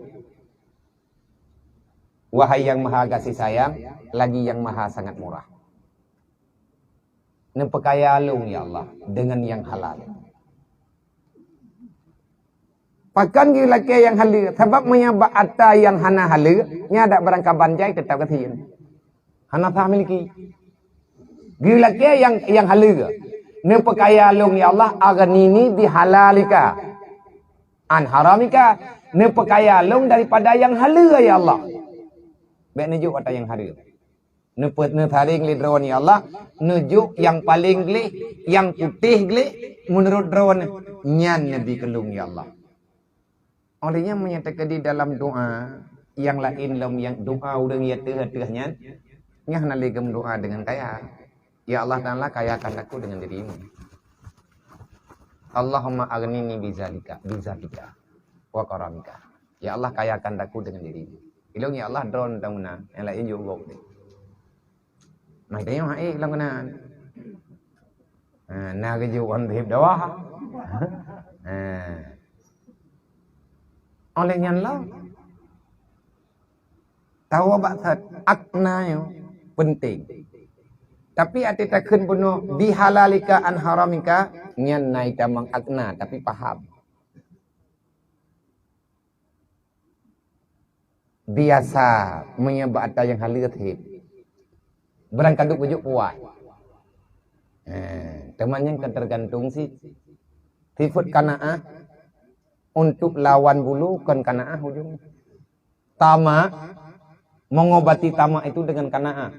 wahai yang maha kasih sayang, lagi yang maha sangat murah. Nepekaya alung ya Allah dengan yang halal. Pakan gila ke yang halal, sebab menyabak atta yang hana halal, nyada barangka banjai tetap ketian. Hana tak miliki. Gila ke yang halal, nepekaya alung ya Allah, agar ini dihalalika. An haramika, nepekaya alung daripada yang halal ya Allah. Baik nujuk kata yang halal. Nepet netharing li drone ya Allah, nujuk yang paling glih, yang putih glih menurut drone nyan nabi kelung ya Allah. Olehnya menyatakan di dalam doa yang lain lam yang doa udang ya teh nyan nyah naligam doa dengan kaya. Ya Allah Ta'ala kayakan aku dengan dirimu. Allahumma aghnini bizalika wa karamika. Ya Allah kayakan aku dengan dirimu. Ilong ya Allah drone tamuna yang lain juga boleh. Mai tayo hai lang kana. Na ke ju on thip dawa. Oleh nyan lo. Tahu bak thật akna yo penting. Tapi ati takun bunuh dihalalika an haramika nyan naik tamang akna tapi paham. Biasa menyebab ada yang halal hib. Berangkaduk bujuk puas. Temannya kan tergantung sih. Tifut kana'ah untuk lawan bulu kan kana'ah ujung. Tama mengobati tama itu dengan kana'ah.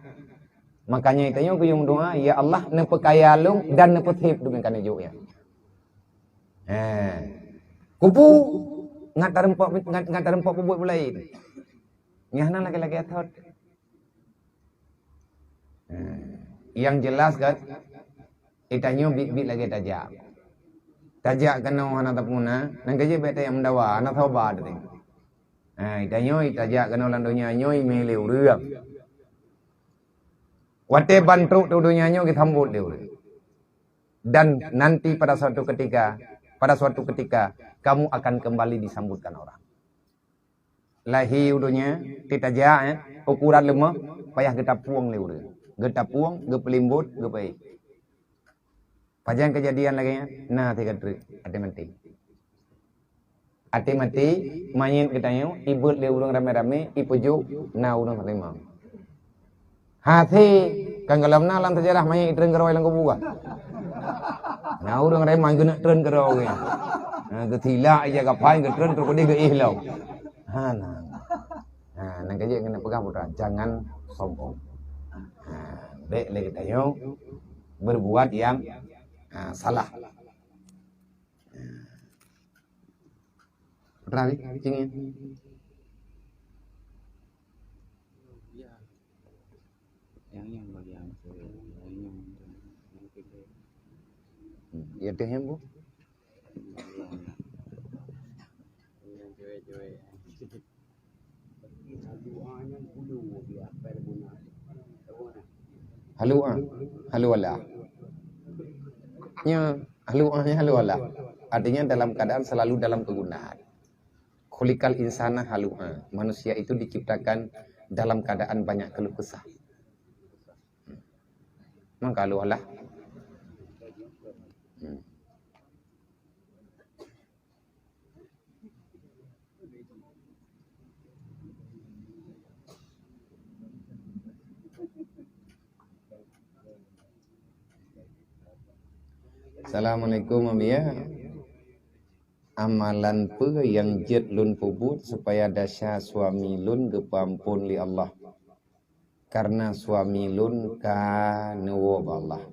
Makanya itu yang kuyung doa, ya Allah nepekaya alung dan nepethip dengan kana juga. Kupu ngatar empok buat lain. Nyahna lagi-lagi atot. Yang jelas kan, itanyo bit lagi tajak. Tajak kena hana tapuna, nang kaje beta yang mendawa, anak tahu bad ting. Itanyo itajak kena landonya nyoy meleu reuk. Wate bantu tuduhnya kita hambut dia. Dan nanti pada suatu ketika kamu akan kembali disambutkan orang. Lahi udunya kita jah ukuran lemah payah kita puang le udah. Kita puang, gepelimbut, gepai. Pajang kejadian lagi nah tiga tri ate mati main kita yo ibut le urang rame-rame ipujuk na urang terima. Hati kan kalau nalan terjarah main itren keroi lang kebuah. Nah urang remang guna tren keroi. Ketila aja kapain ke tren terus dia ke ihlau. Nah nang kaje kena pegang putra jangan sombong. Baik lagi tayo berbuat yang salah. Rawi ingin yang bagian ya deh Bu. Halu Allah. Nya halu Allah. Artinya dalam keadaan selalu dalam kegunaan. Khuliqal insana halu'a. Manusia itu diciptakan dalam keadaan banyak keluh kesah. Maka halu Allah. Assalamualaikum Amia. Amalan apa yang jet lun pubut supaya dasar suami lun gepampun li Allah. Karena suami lun ka nuwo Allah.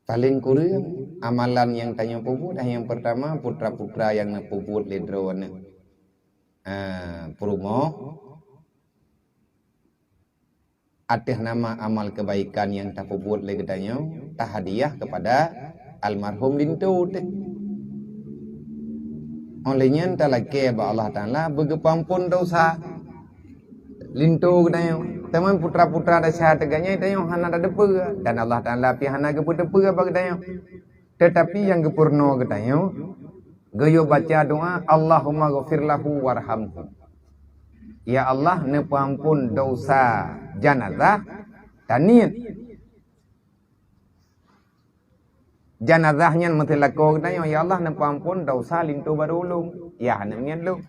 Paling kurang amalan yang tanya pubut yang pertama putra-putra yang nak pubut ledro na. Perumoh atas nama amal kebaikan yang tak pubut le katanya tak hadiah kepada almarhum lintu te. Olehnya tak lagi ba Allah Taala begepampun dosa lintu katanya. Teman putra-putra dasar teganya katanya hana ada depa dan Allah Taala pi hana ke depa ba katanya. Tetapi yang gepurno katanya gayo baca doa Allahumma ghafir lahu warhamhu. Ya Allah ne pampun dosa janazah taniat. Janazahnya mesti lako katanya ya Allah ne pampun dosa lintu barulung. Ya ne mian lu.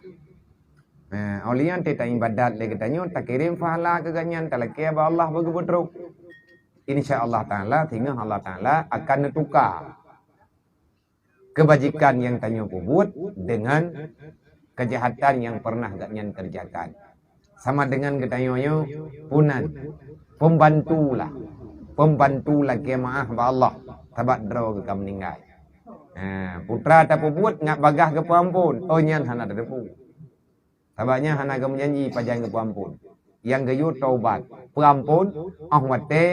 Olian teta ibadat le katanya tak kirim pahala ke ganyan talaki ba Allah bagi putruk. Insyaallah taala tinggal Allah taala akan tukar kebajikan yang tanya pubut dengan kejahatan yang pernah ganyan kerjakan. Sama dengan katanya punan pembantulah kemaah ba Allah tabat draw ke meninggal. Putra tak pubut ngak bagah ke pampun oh nyan hana ada depu. Tabaknya hana ke menjanji pajang ke pampun. Yang gayu taubat pampun ahwate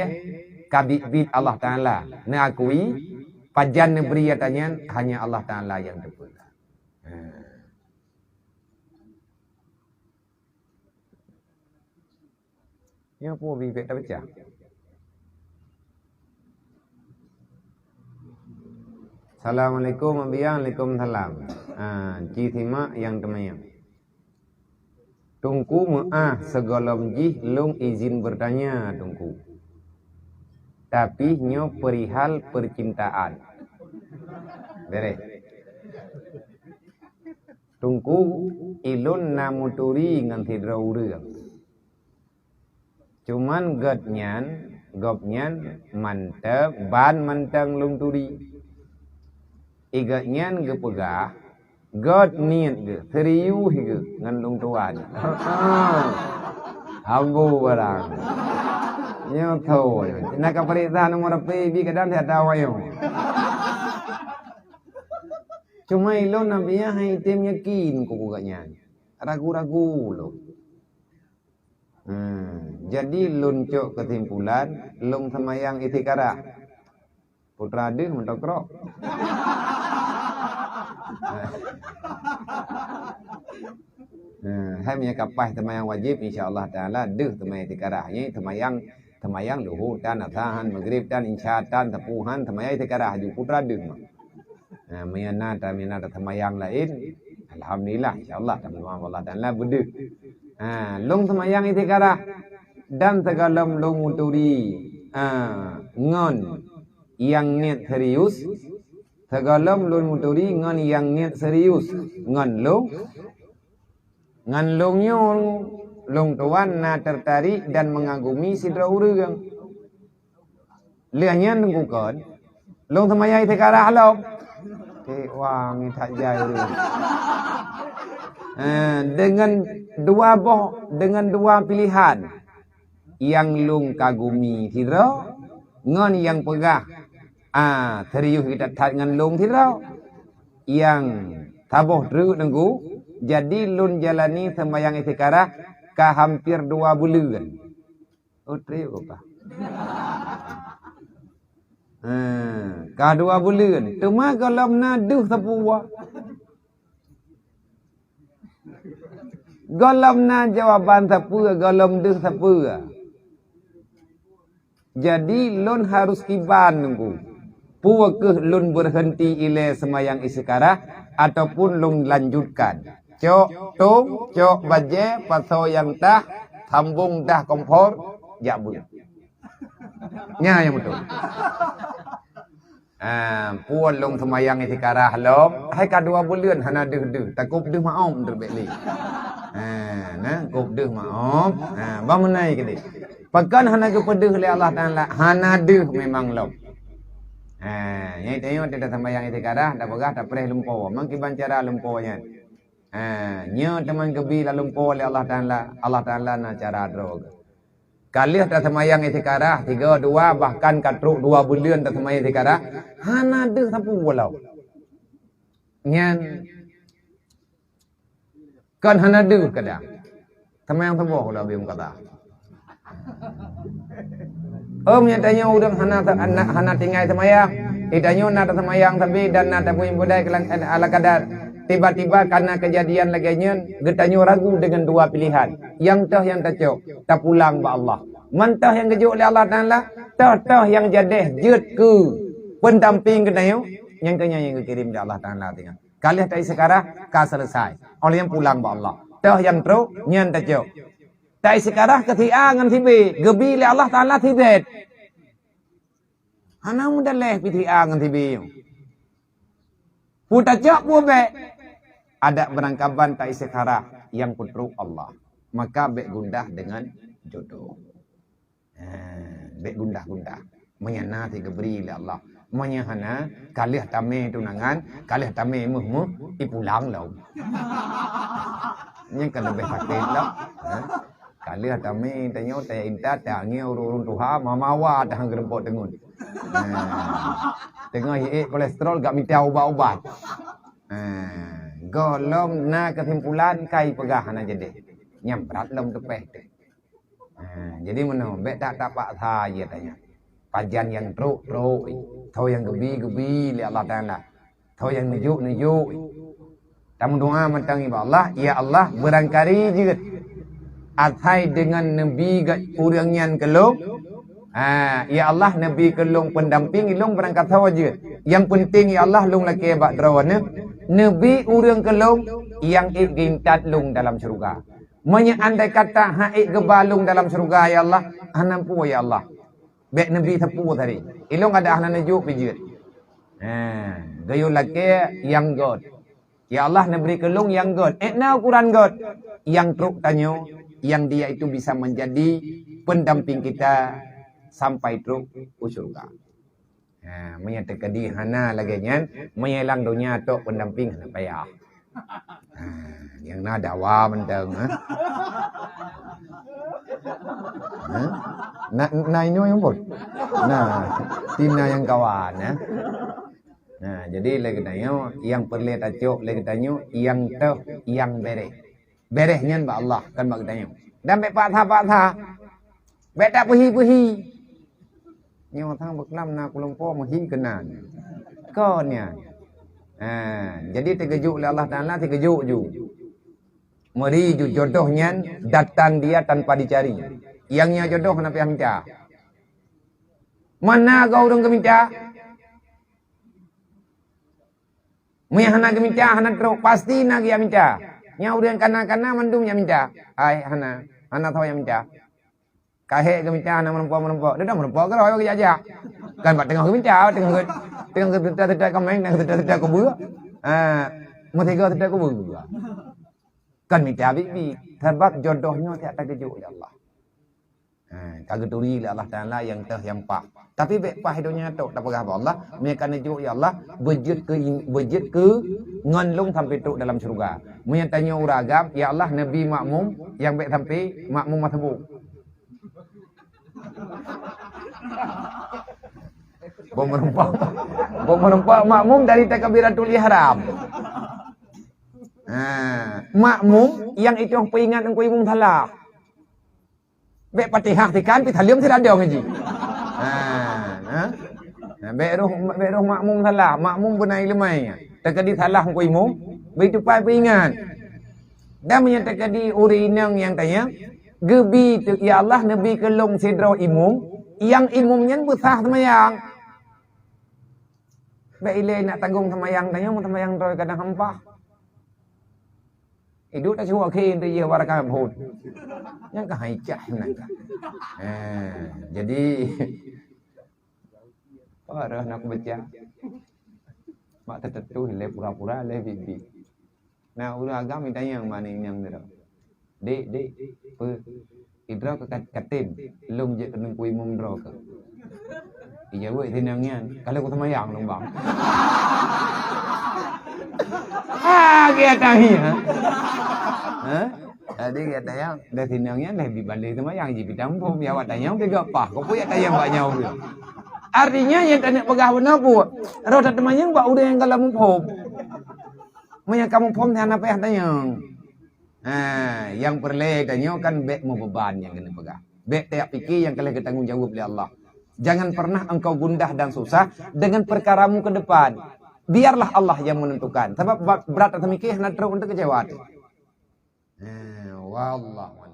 kabit Allah Taala ne akui pajan negeri katanya hanya Allah Taala yang tahu. Ya apa bibit dah pecah. Assalamualaikum Waalaikumsalam. Cithima yang temayang. Tungku maah segolom jih lung izin bertanya tungku. Tapi nyo perihal percintaan. Beres. Tungku ilun namuturi ngan tidra urang. Cuman gopnyan mantep ban manteng lung turi. Igatnyan gepegah God niat ge serius ge ngan lung tuan. Ambu barang. Nyo tho. Nak perintah nomor P bi kadang tak tahu ayo. Cuma ilon nabiya hai tem yakin ku gaknya. Ragu-ragu lo. Jadi luncuk kesimpulan lung semayang itikara. Putra deh mentokrok. Hai punya kapah temayang wajib insyaallah taala deh temayang itikara. Temayang luhur dan asahan maghrib dan insyatan tepuhan temayang itikara ju putra deh mah. Mayana temayang lain alhamdulillah insyaallah Allah taala bedeh. Long semayang itikara dan tegalam long uturi ngon yang niat serius tegalam long uturi ngon yang niat serius ngon longnya long tuan na tertarik dan mengagumi sidra urang lianya nunggukan long semayang itikara halau wang tak jauh dengan dua pilihan yang lung kagumi tidra ngon yang pegah serius kita tat ngan lung tidra yang taboh dru nunggu jadi lun jalani sembahyang itikara ka hampir 2 bulan tri apa ka 2 bulan cuma kalau naduh sepuah Golam na jawaban siapa, golam deh siapa. Jadi lun harus kiban nunggu. Puakeh lun berhenti ile semayang isikara ataupun lun lanjutkan. Cok tung, cok baje, paso yang tah, sambung dah kompor, jabul. Nya yang betul. Puan lung semayang itikara halom, hai ka 2 bulan hana deh takup deh maom terbeli. Nah, kup deh maom. Bangun naik ke dia. Pakan hana kepada oleh Allah Ta'ala. Hana deh memang lom. Yang tengok tidak sembahyang itikadah, tak pegah, tak perih lumpur. Mangkiban cara lumpurnya. Nya teman kebi la lumpur oleh Allah Ta'ala. Allah Ta'ala na cara drog. Kali tak sembahyang itikadah, 3, 2, bahkan katruk 2 bulan tak sembahyang itikadah. Hana deh sapu walau. Nyan. Kan hana deh kadang. Sembahyang sapu walau bium kata. Nyatanya udang hana tinggal semayang. Itanya nak semayang tapi dan nak punya budaya ala kadar. Tiba-tiba karena kejadian laginya, getanya ragu dengan 2 pilihan. Yang tah yang tacok, tak pulang ba Allah. Mantah yang kejuk oleh Allah Ta'ala, tah yang jadeh jet ke pendamping getanya, yang tanya yang kirim oleh Allah Ta'ala tengah. Kali tak sekarang, ka selesai. Oleh yang pulang ba Allah. Tah yang teruk, nyan tacok. Tak sekarang ketia ngan tibe, gebi le Allah Ta'ala tibet. Hana muda leh pitia ngan tibe. Puta cak be. Ada berangkaban tak sekarang yang putruk Allah. Maka bek gundah dengan jodoh. Bek gundah-gundah. Menyana ti geberi le Allah. Menyahana kalih tame tunangan, kalih tame muh ipulang lau. Yang kan lebih sakit lau. Kali ada mi tanya tanya intat tanya urun tuha mamawa dah gerempot dengun. Tengah kolesterol gak minta ubat-ubat. Golong na kesimpulan kai pegah na jadi. Nyambrat lom tepeh deh. Jadi mana bet tak pak tha je tanya. Pajan yang truk thau yang gebi li Allah Ta'ala. Thau yang nujuk. Tamu doa mentang iba Allah, ya Allah berangkari jeut. Athai dengan Nabi urang nyan kelong. Ya Allah Nabi kelong pendamping ilong berangkat sawaja. Yang penting ya Allah long laki bak drawana. Nabi urang kelong yang gintat long dalam surga. Manya andai kata haik gebalung dalam surga ya Allah, hanampu ya Allah. Bek Nabi tepu tadi. Ilong ada ahlan najuk pijit. Gayo laki yang god. Ya Allah Nabi kelong yang god. Now Quran god. Yang truk tanyo yang dia itu bisa menjadi pendamping kita sampai truk usurga. Menyatakan di hana lagi nyan, menyelang dunia tok pendamping hana payah. Yang na dawa menteng. Nah ini yang pun. Nah, tina yang kawan. Nah, jadi lagi tanya yang perlu tacok lagi tanya yang teh yang bereh. Berehnya ba Allah kan bak tanya. Dan bek pak tha. Bek tak pehi. Nyo thang bak lam na kulompo mehi kenan. Konya. Jadi terkejut oleh Allah Ta'ala terkejut ju. Meri ju jodohnya datang dia tanpa dicari. Yangnya jodoh kenapa yang minta? Mana kau orang keminta? Mui hana keminta hana teruk pasti nak dia minta. Nya udah kana mandum yang minta. Ai hana tahu yang minta. Kahe ke minta hana menempo. Dia dah menempo ke royo ke aja. Kan bat tengah ke minta, tengah ke tidak kameng, tidak ke bua. Mutiga tidak ke bua. Kan minta bibi, sebab jodohnya tak terkejut ya Allah. Kageturi Allah Ta'ala yang teh yang pak. Tapi bek pah hidupnya tok tak pegah Allah, mereka nejuk ya Allah bejit ke nganlung sampai tok dalam surga. Mun tanya uragam, ya Allah Nabi makmum yang bek sampai makmum masbuk. Bom menempak makmum dari takbiratul ihram. Makmum yang itu peringat engkau imum salah. Bek Fatihah tikan pi thalim tidak ada ngaji. Bek roh makmum salah, makmum benai lemai. Takadi salah engkau imum, bek tupai peringat. Dan menyatakan di urinang yang tanya, gebi tu ya Allah Nabi kelong sidra imum, yang imumnya besar semayang. Bek ile nak tanggung semayang tanya mun semayang roy kadang hampah. Hidup tak cuba ke tu dia warakan phut. Yang ka haicah nak. Jadi parah nak baca. Mak tertentu le pura-pura le bibi. Nah udah agam tanya yang mana yang tu. Dek, Idra ke katin. Lung je kena kui mumdra ke. Iya woi tinangnya. Kalau aku semayang dong bang. Kita tanya. Dia kata yang dah tinangnya lebih balik semayang je bidang ya watanya tiga apa. Kau punya tanya banyak dia. Artinya yang tanya pegah benar bu. Roda temannya mbak udah yang kalau mumpom. Punya kamu pom tiada apa yang tanya. Yang perle tanya kan bek mau beban yang kena pegang. Bek tiap fikir yang kalian bertanggung jawab oleh Allah. Jangan pernah engkau gundah dan susah dengan perkaramu ke depan. Biarlah Allah yang menentukan. Sebab berat atau mikir nak terus untuk kecewa. Wallah.